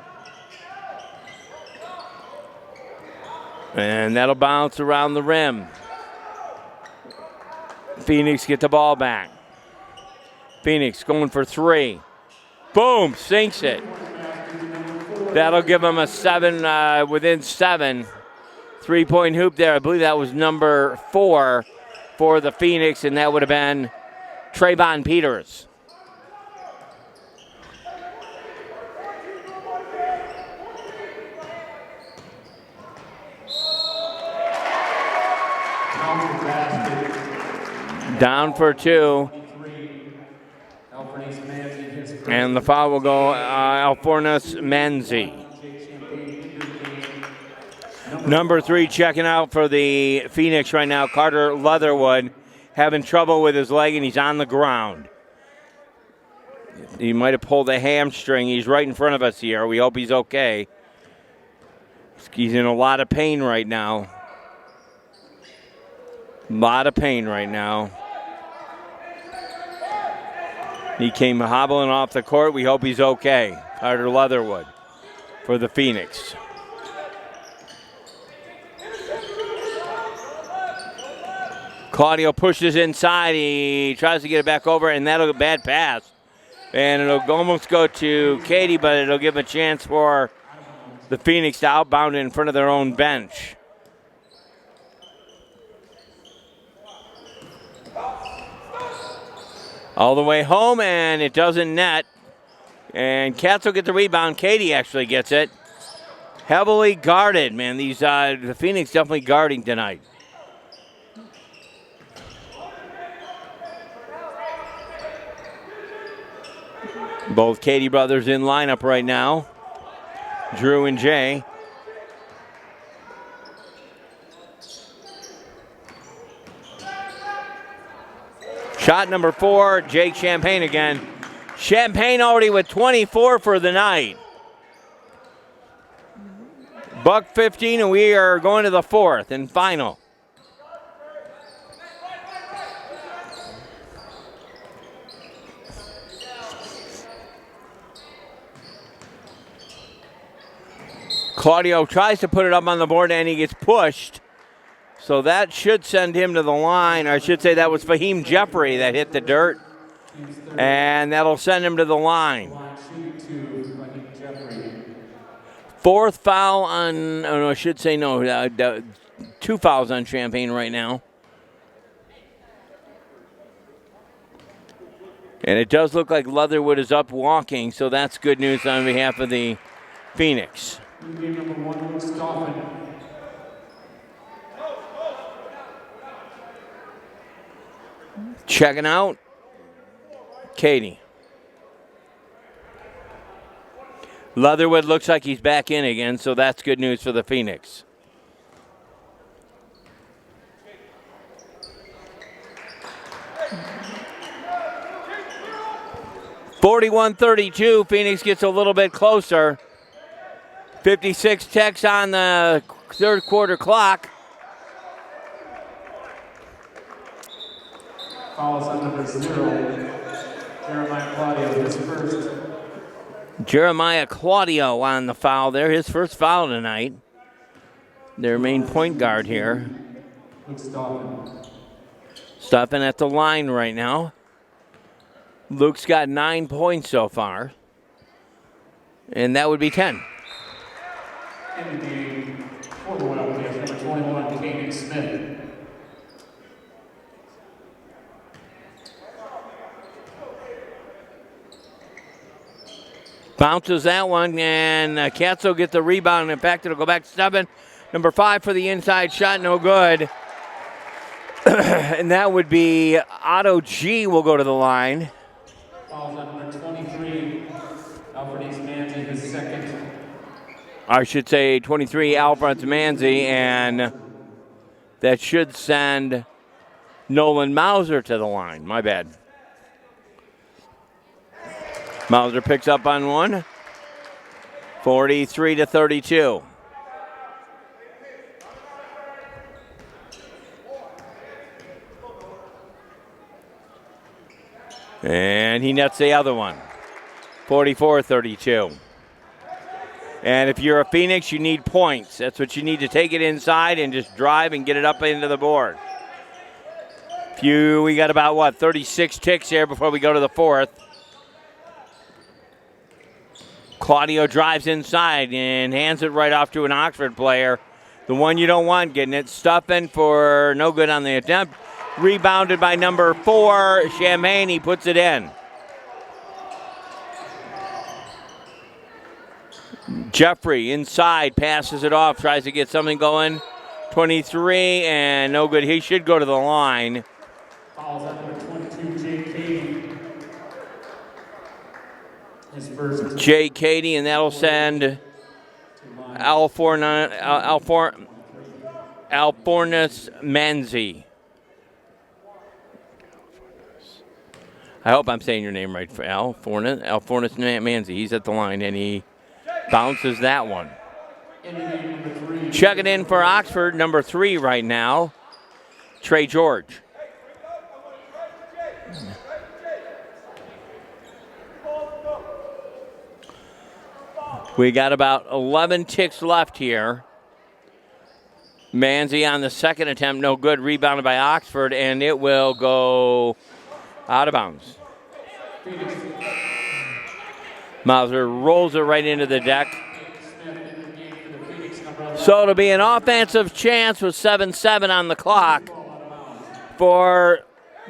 And that'll bounce around the rim. Phoenix get the ball back. Phoenix going for 3. Boom, sinks it. That'll give them a 7, within 7. 3-point hoop there. I believe that was number 4 for the Phoenix, and that would have been Trayvon Peters. Down for 2. And the foul will go Alfornas Manzi. Number 3 checking out for the Phoenix right now, Carter Leatherwood, having trouble with his leg, and he's on the ground. He might have pulled a hamstring. He's right in front of us here. We hope he's okay. He's in a lot of pain right now. Lot of pain right now. He came hobbling off the court. We hope he's okay. Carter Leatherwood for the Phoenix. Claudio pushes inside. He tries to get it back over, and that'll be a bad pass. And it'll almost go to Katie, but it'll give a chance for the Phoenix to outbound in front of their own bench. All the way home, and it doesn't net. And Cats will get the rebound. Katie actually gets it. Heavily guarded, man. These the Phoenix definitely guarding tonight. Both Katie brothers in lineup right now. Drew and Jay. Shot number 4, Jake Champagne again. Champagne already with 24 for the night. Buck 15, and we are going to the 4th and final. Claudio tries to put it up on the board, and he gets pushed. So that should send him to the line. Or I should say that was Fahim Jeffrey that hit the dirt. And that'll send him to the line. 4th foul on, oh no, I should say no, 2 fouls on Champagne right now. And it does look like Leatherwood is up walking, so that's good news on behalf of the Phoenix. Game number 1, Luke Stoffman. Checking out, Katie. Leatherwood looks like he's back in again, so that's good news for the Phoenix. (41-32), Phoenix gets a little bit closer. 56 ticks on the third quarter clock. Fouls on number 0. Jeremiah Claudio, his first. Jeremiah Claudio on the foul there, his first foul tonight. Their main point guard here. Luke Stoffman. Stopping at the line right now. Luke's got 9 points so far. And that would be 10. In the game for the Wildcats, number 21, Kaden Smith. Bounces that one, and Cats will get the rebound. In fact, it'll go back to Stubben. Number 5 for the inside shot, no good. And that would be Otto G will go to the line. Fouls on number 23, Alfred Manzi, his second. I should say 23, Alfred Manzi, and that should send Nolan Mauser to the line. My bad. Mauser picks up on one. 43-32. And he nets the other one. 44-32. And if you're a Phoenix, you need points. That's what you need, to take it inside and just drive and get it up into the board. We got about, 36 ticks here before we go to the 4th. Claudio drives inside and hands it right off to an Oxford player. The one you don't want getting it. Stuffing for no good on the attempt. Rebounded by number 4, Champagne. He puts it in. Jeffrey inside, passes it off, tries to get something going. 23 and no good. He should go to the line. Fouls on number 22, Jake Katie. Jay Cady, and that'll send Alfornas Manzi. I hope I'm saying your name right for Alfornas Manzi. He's at the line, and he bounces that one. Checking in for Oxford, number 3 right now, Trey George. We got about 11 ticks left here. Manzi on the second attempt, no good. Rebounded by Oxford, and it will go out of bounds. Mauser rolls it right into the deck. So it'll be an offensive chance with 7-7 on the clock for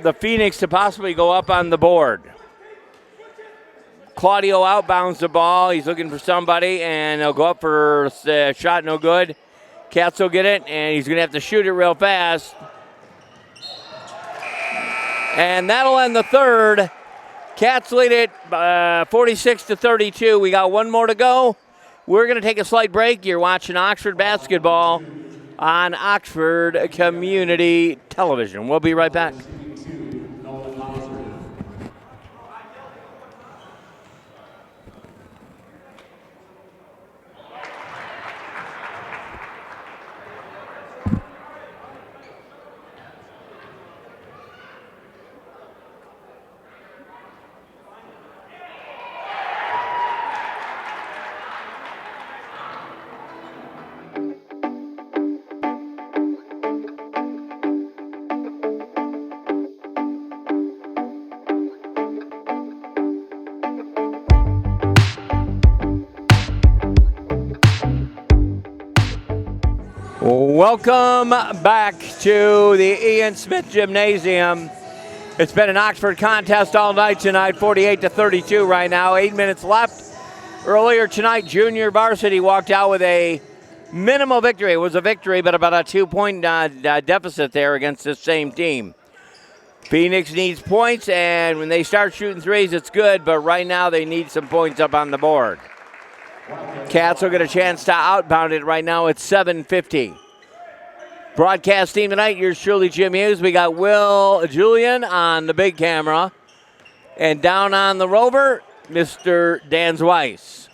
the Phoenix to possibly go up on the board. Claudio outbounds the ball. He's looking for somebody, and he'll go up for a shot, no good. Katz will get it, and he's going to have to shoot it real fast. And that'll end the third. Cats lead it 46-32. We got one more to go. We're going to take a slight break. You're watching Oxford basketball on Oxford Community Television. We'll be right back. Welcome back to the Ian Smith Gymnasium. It's been an Oxford contest all night tonight, 48-32 right now, 8 minutes left. Earlier tonight, junior varsity walked out with a minimal victory. It was a victory, but about a 2-point deficit there against this same team. Phoenix needs points, and when they start shooting threes, it's good, but right now they need some points up on the board. Cats will get a chance to outbound it right now at 7:50. Broadcast team tonight, yours truly, Jim Hughes. We got Will Julian on the big camera. And down on the rover, Mr. Dan Weiss.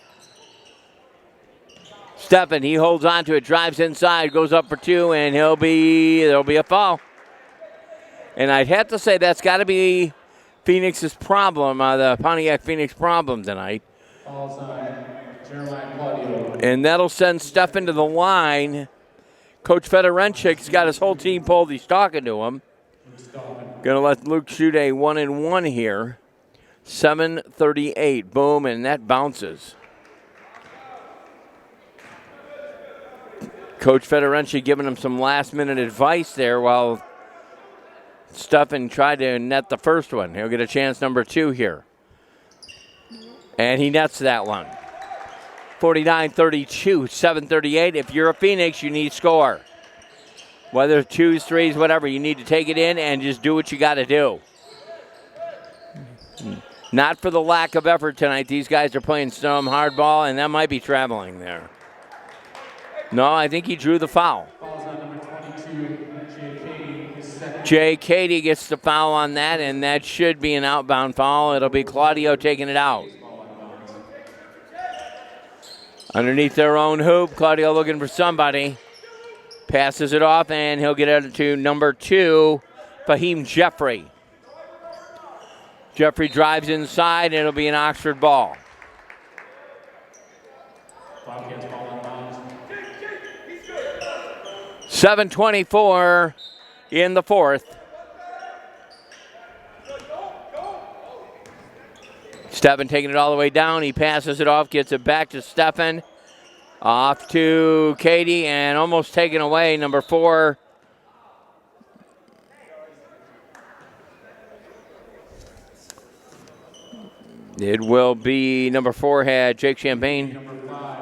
Steffen, he holds on to it, drives inside, goes up for 2, and there'll be a foul. And I'd have to say that's got to be Phoenix's problem, the Pontiac Phoenix problem tonight. And that'll send Steffen to the line. Coach Fedorenchik's got his whole team pulled. He's talking to him. Going to let Luke shoot a 1-and-1 here. 7:38. Boom, and that bounces. Coach Fedorenchik giving him some last-minute advice there while Steffen tried to net the first one. He'll get a chance number 2 here. And he nets that one. 49-32, 7:38. If you're a Phoenix, you need score. Whether 2s, 3s, whatever, you need to take it in and just do what you got to do. Not for the lack of effort tonight. These guys are playing some hard ball, and that might be traveling there. No, I think he drew the foul. Jay Cady gets the foul on that, and that should be an outbound foul. It'll be Claudio taking it out. Underneath their own hoop, Claudio looking for somebody. Passes it off, and he'll get it to number 2, Fahim Jeffrey. Jeffrey drives inside, and it'll be an Oxford ball. .724 in the fourth. Steffen taking it all the way down. He passes it off, gets it back to Steffen. Off to Cady, and almost taken away, number 4. It will be number 4 had Jake Champagne. Number 5,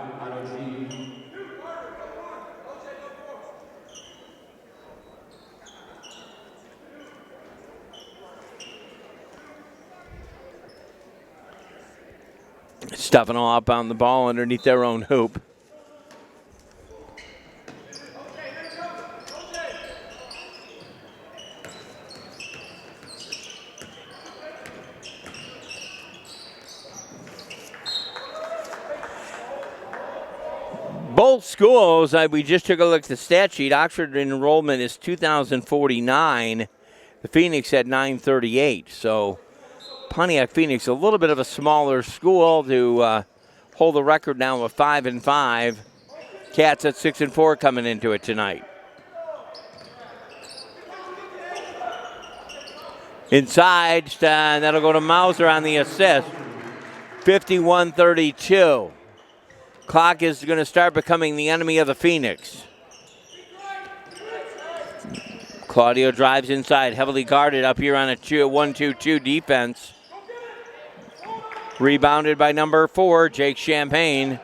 Stuffing all up on the ball underneath their own hoop. Both schools, we just took a look at the stat sheet. Oxford enrollment is 2,049. The Phoenix had 938. So Pontiac Phoenix, a little bit of a smaller school to hold the record now of 5-5. Cats at 6-4 coming into it tonight. Inside, that'll go to Mauser on the assist. 51-32. Clock is going to start becoming the enemy of the Phoenix. Claudio drives inside, heavily guarded up here on a 1-2-2 defense. Rebounded by number 4, Jake Champagne.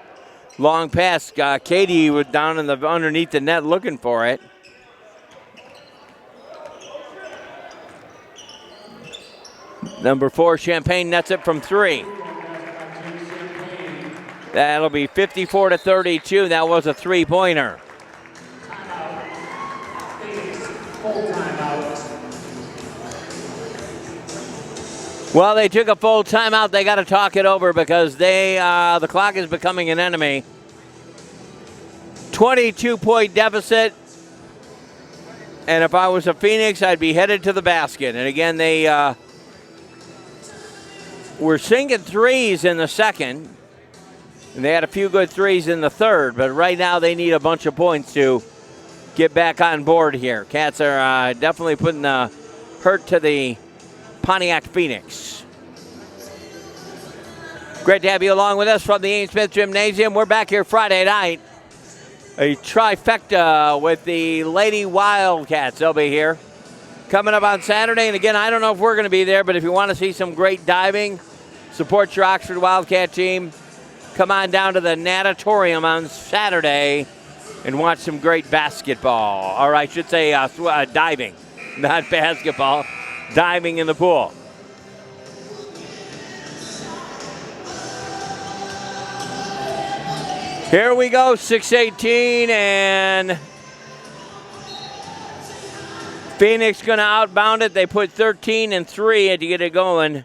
Long pass. Katie was down in underneath the net looking for it. Number 4, Champagne nets it from 3. That'll be 54-32. That was a three-pointer. Well, they took a full timeout. They got to talk it over because the clock is becoming an enemy. 22-point deficit. And if I was a Phoenix, I'd be headed to the basket. And again, they were sinking threes in the second. And they had a few good threes in the third, but right now they need a bunch of points to get back on board here. Cats are definitely putting the hurt to the Pontiac Phoenix. Great to have you along with us from the Ian Smith Gymnasium. We're back here Friday night. A trifecta with the Lady Wildcats. They'll be here. Coming up on Saturday, and again, I don't know if we're going to be there, but if you want to see some great diving, support your Oxford Wildcat team, come on down to the natatorium on Saturday and watch some great basketball. Or I should say diving, not basketball, diving in the pool. Here we go, 6:18, and Phoenix going to outbound it. They put 13 and 3 to get it going.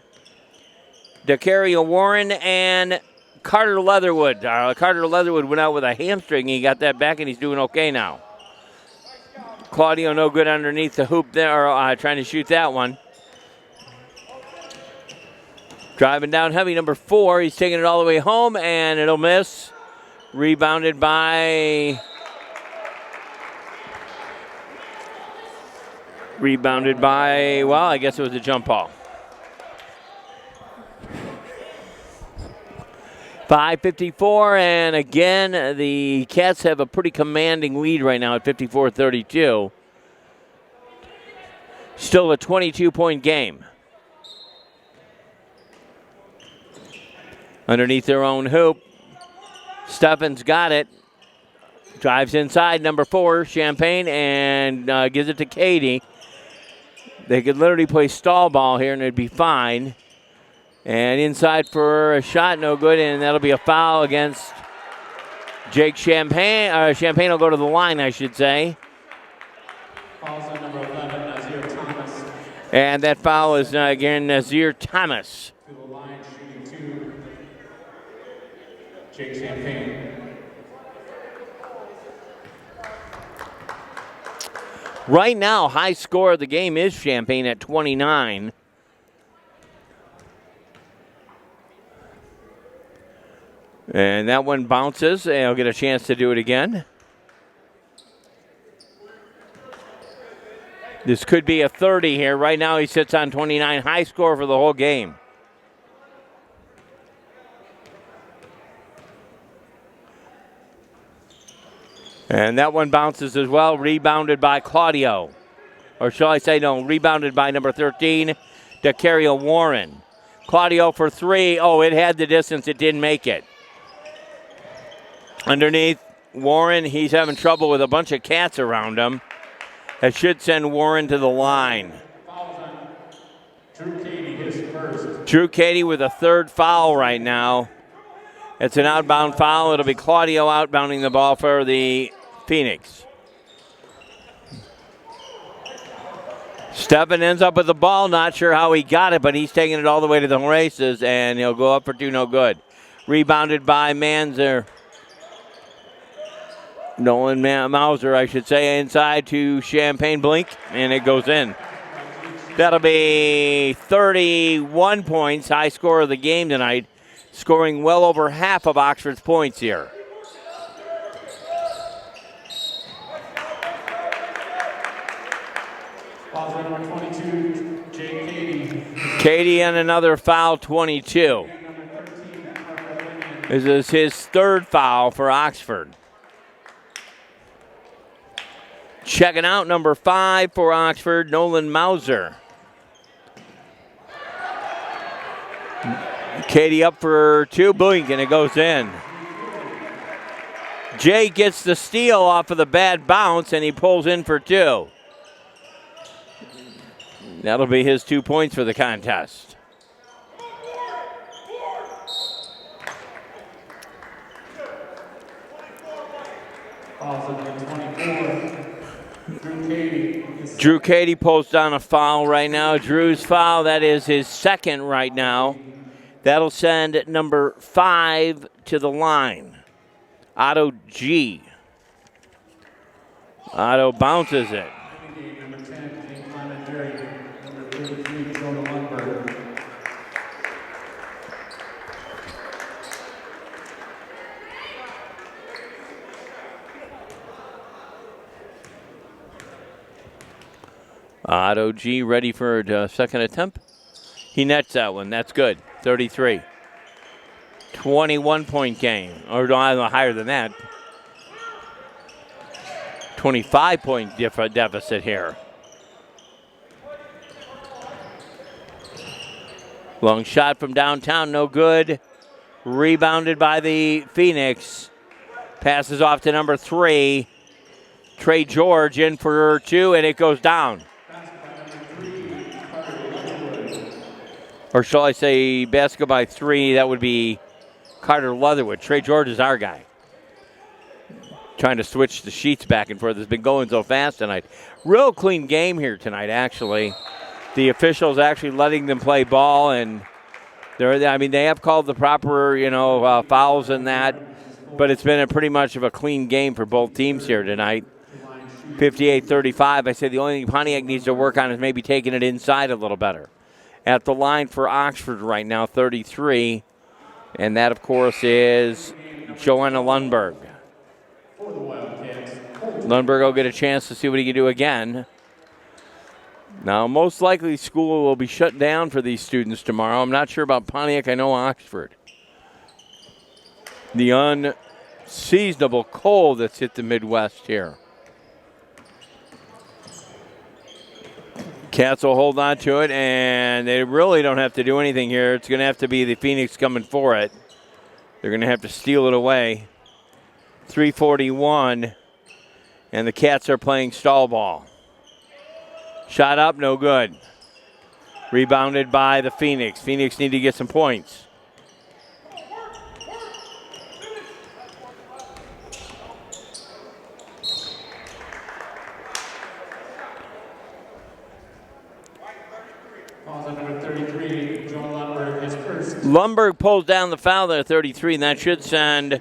DeCaria Warren and Carter Leatherwood. Carter Leatherwood went out with a hamstring. He got that back, and he's doing okay now. Claudio no good underneath the hoop there, trying to shoot that one. Driving down heavy, number 4. He's taking it all the way home, and it'll miss. Rebounded by... well, I guess it was a jump ball. 5:54, and again, the Cats have a pretty commanding lead right now at 54-32. Still a 22-point game. Underneath their own hoop, Steffens got it. Drives inside, number 4, Champagne, and gives it to Katie. They could literally play stall ball here, and it'd be fine. And inside for a shot, no good, and that'll be a foul against Jake Champagne. Champagne will go to the line, I should say. Fouls on number 11, Nazir Thomas. And that foul is, again, Nazir Thomas. To the line, shooting 2, Jake Champagne. Right now, high score of the game is Champagne at 29. And that one bounces, and he'll get a chance to do it again. This could be a 30 here. Right now he sits on 29. High score for the whole game. And that one bounces as well. Rebounded by Claudio. Or shall I say, no, rebounded by number 13, DeCaria Warren. Claudio for 3. Oh, it had the distance. It didn't make it. Underneath Warren, he's having trouble with a bunch of cats around him. That should send Warren to the line. Drew Katie his first. Drew Katie with a third foul right now. It's an outbound foul. It'll be Claudio outbounding the ball for the Phoenix. Steffen ends up with the ball. Not sure how he got it, but he's taking it all the way to the races, and he'll go up for two, no good. Rebounded by Manzer. Nolan Mauser, I should say, inside to Champagne Blink, and it goes in. That'll be 31 points, high score of the game tonight, scoring well over half of Oxford's points here. Foul number 22, Jay Katie. Katie and another foul, 22. This is his third foul for Oxford. Checking out number 5 for Oxford, Nolan Mauser. Katie up for two, boink, and it goes in. Jay gets the steal off of the bad bounce, and he pulls in for two. That'll be his 2 points for the contest. Drew Cady pulls down a foul right now. Drew's foul, that is his second right now. That'll send number 5 to the line. Otto G. Otto bounces it. Otto G ready for a second attempt. He nets that one. That's good. 33. 21-point game. Or no, higher than that. 25-point deficit here. Long shot from downtown, no good. Rebounded by the Phoenix. Passes off to number 3. Trey George in for 2, and it goes down. Or shall I say basket by 3, that would be Carter Leatherwood. Trey George is our guy. Trying to switch the sheets back and forth. It's been going so fast tonight. Real clean game here tonight, actually. The officials actually letting them play ball, and they have called the proper, fouls and that, but it's been a pretty much of a clean game for both teams here tonight. 58-35. I say the only thing Pontiac needs to work on is maybe taking it inside a little better. At the line for Oxford right now, 33. And that, of course, is Joanna Lundberg. Lundberg will get a chance to see what he can do again. Now, most likely school will be shut down for these students tomorrow. I'm not sure about Pontiac. I know Oxford. The unseasonable cold that's hit the Midwest here. Cats will hold on to it, and they really don't have to do anything here. It's going to have to be the Phoenix coming for it. They're going to have to steal it away. 3:41, and the Cats are playing stall ball. Shot up, no good. Rebounded by the Phoenix. Phoenix need to get some points. Lundberg pulls down the foul there, 33, and that should send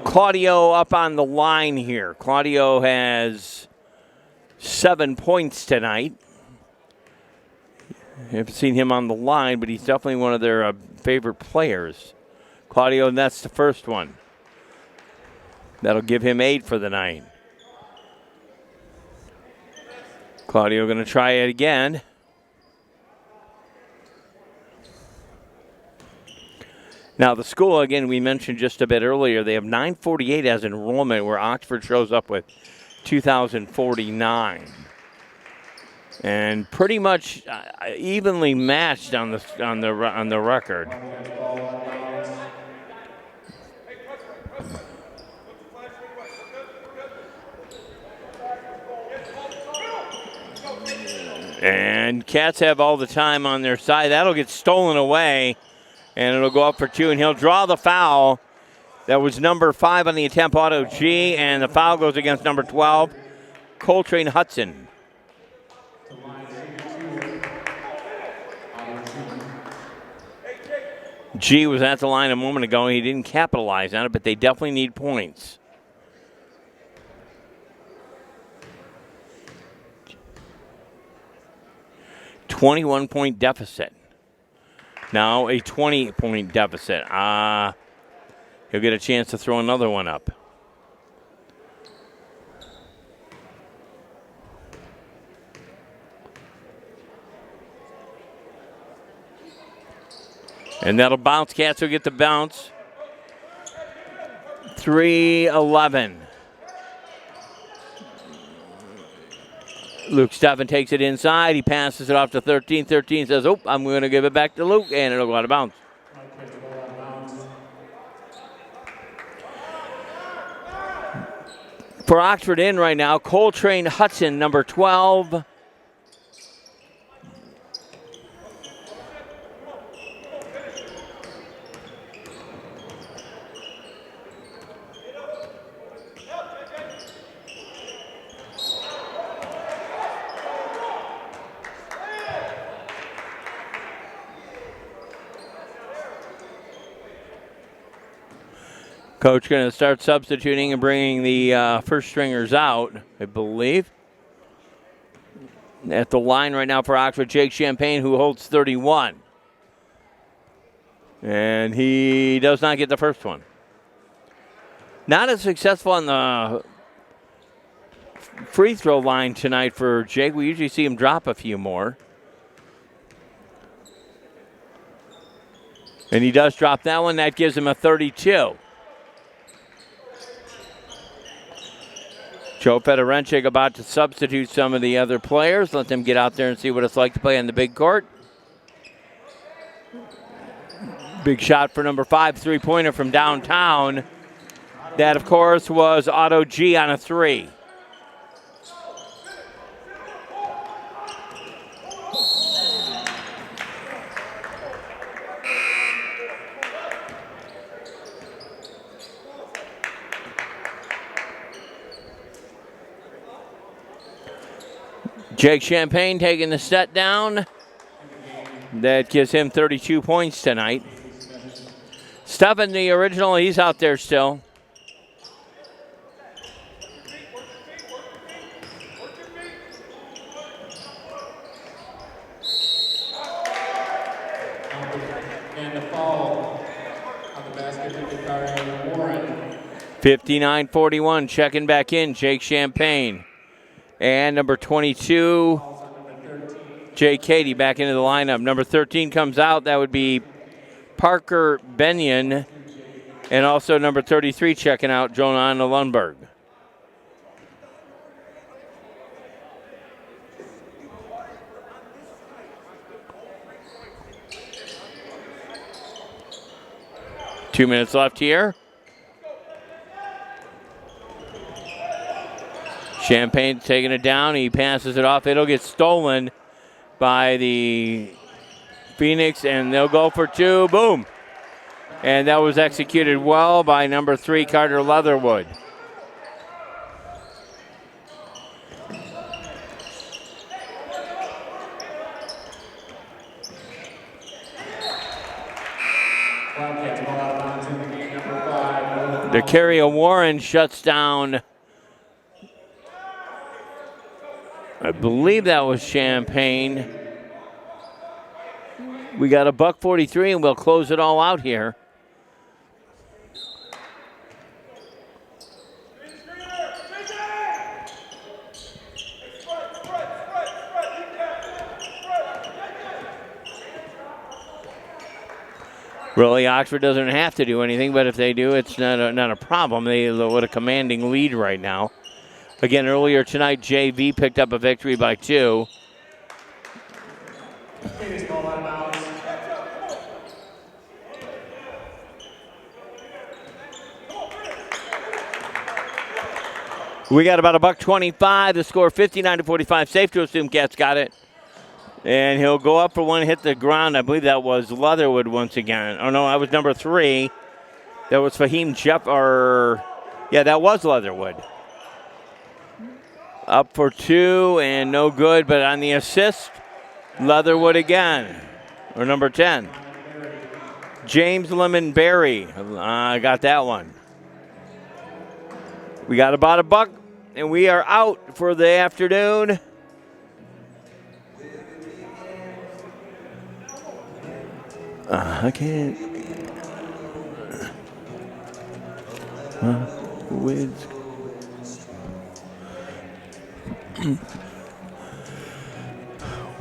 Claudio up on the line here. Claudio has 7 points tonight. I haven't seen him on the line, but he's definitely one of their favorite players. Claudio, and that's the first one. That'll give him 8 for the night. Claudio going to try it again. Now, the school, again, we mentioned just a bit earlier, they have 948 as enrollment, where Oxford shows up with 2,049. And pretty much evenly matched on the record. And Cats have all the time on their side. That'll get stolen away. And it'll go up for 2, and he'll draw the foul. That was number 5 on the attempt, Auto G, and the foul goes against number 12, Coltrane Hudson. G was at the line a moment ago. He didn't capitalize on it, but they definitely need points. $21-point deficit. Now a 20-point deficit. He'll get a chance to throw another one up. And that'll bounce. Cats will get the bounce. 3-11. Luke Steffen takes it inside. He passes it off to 13. 13 says, oh, I'm going to give it back to Luke, and it'll go out of bounds. For Oxford in right now, Coltrane Hudson, number 12. Coach going to start substituting and bringing the first stringers out, I believe. At the line right now for Oxford, Jake Champagne, who holds 31. And he does not get the first one. Not as successful on the free throw line tonight for Jake. We usually see him drop a few more. And he does drop that one. That gives him a 32. Joe Fedorenchik about to substitute some of the other players. Let them get out there and see what it's like to play on the big court. Big shot for number 5, three-pointer from downtown. That, of course, was Auto G on a 3. Jake Champagne taking the set down. That gives him 32 points tonight. Steffen, the original, he's out there still. And the foul on the basket regarding Warren. 59-41, checking back in, Jake Champagne. And number 22, Jay Cady back into the lineup. Number 13 comes out. That would be Parker Benyon. And also number 33 checking out, Jonah Lundberg. Two minutes left here. Champagne taking it down. He passes it off. It'll get stolen by the Phoenix, and they'll go for 2. Boom. And that was executed well by number 3, Carter Leatherwood. DeCaria Warren shuts down, I believe that was Champagne. We got a $1:43, and we'll close it all out here. Really, Oxford doesn't have to do anything, but if they do, it's not a problem. They with a commanding lead right now. Again, earlier tonight, JV picked up a victory by 2. We got about a $1:25. The score 59-45. Safe to assume Cats got it. And he'll go up for one, hit the ground. I believe that was Leatherwood once again. Oh, no, that was number 3. That was Fahim yeah, that was Leatherwood. Up for 2 and no good, but on the assist, Leatherwood again, or number 10. James Lemonberry got that one. We got about $1, and we are out for the afternoon. I can't. With.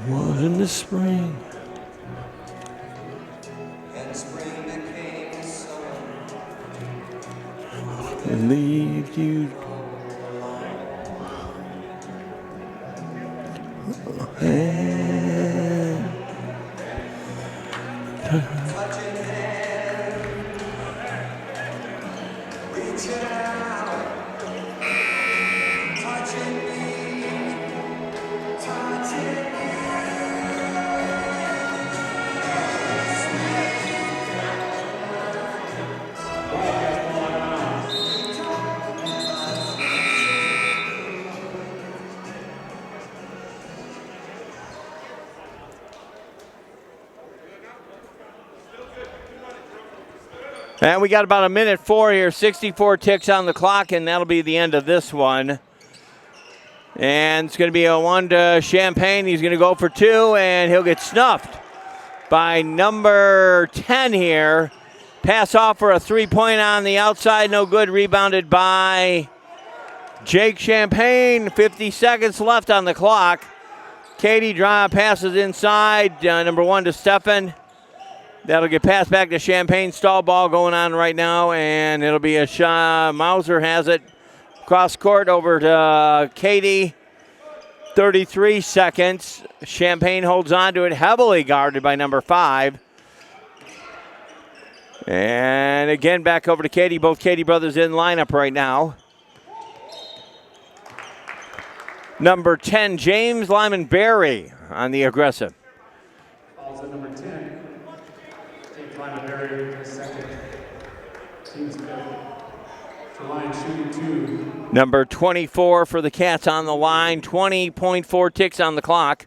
What in the spring? And spring became summer. And leave you. Touching hand, reaching out, touching me, touching me. And we got about 1:04 here, 64 ticks on the clock, and that'll be the end of this one. And it's going to be a 1 to Champagne. He's going to go for 2, and he'll get snuffed by number 10 here. Pass off for a 3-point on the outside, no good. Rebounded by Jake Champagne. 50 seconds left on the clock. Katie passes inside, number 1 to Stefan. That'll get passed back to Champagne. Stall ball going on right now, and it'll be a shot. Mauser has it. Cross court over to Katie. 33 seconds. Champagne holds on to it, heavily guarded by number 5. And again, back over to Katie. Both Katie brothers in lineup right now. Number 10, James Lyman Berry on the aggressive. Also number 10. Second. Team's for line shooting 2. Number 24 for the Cats on the line. 20.4 ticks on the clock.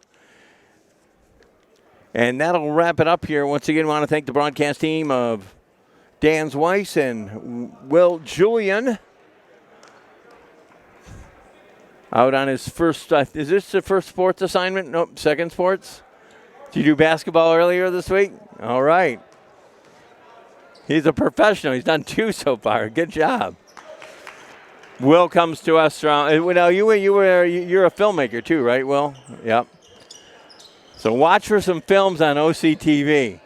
And that'll wrap it up here. Once again, I want to thank the broadcast team of Dan Weiss and Will Julian. Out on his first, is this the first sports assignment? Nope, second sports. Did you do basketball earlier this week? All right. He's a professional. He's done 2 so far. Good job. Will comes to us from. You're a filmmaker too, right, Will? Yep. So watch for some films on OCTV.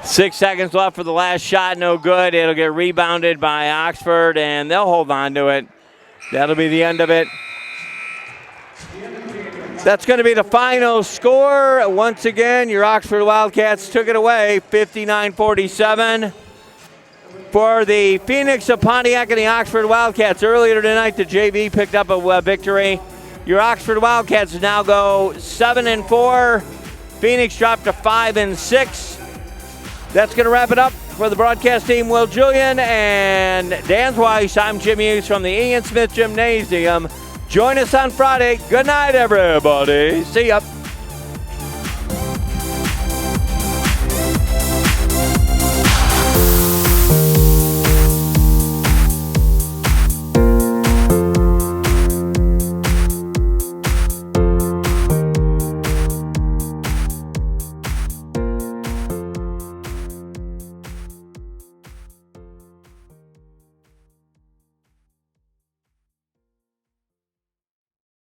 6 seconds left for the last shot. No good. It'll get rebounded by Oxford, and they'll hold on to it. That'll be the end of it. That's going to be the final score. Once again, your Oxford Wildcats took it away, 59-47. For the Phoenix of Pontiac and the Oxford Wildcats, earlier tonight, the JV picked up a victory. Your Oxford Wildcats now go 7-4. Phoenix dropped to 5-6. That's going to wrap it up for the broadcast team. Will Julian and Dan Weiss. I'm Jim Hughes from the Ian Smith Gymnasium. Join us on Friday. Good night, everybody. See ya.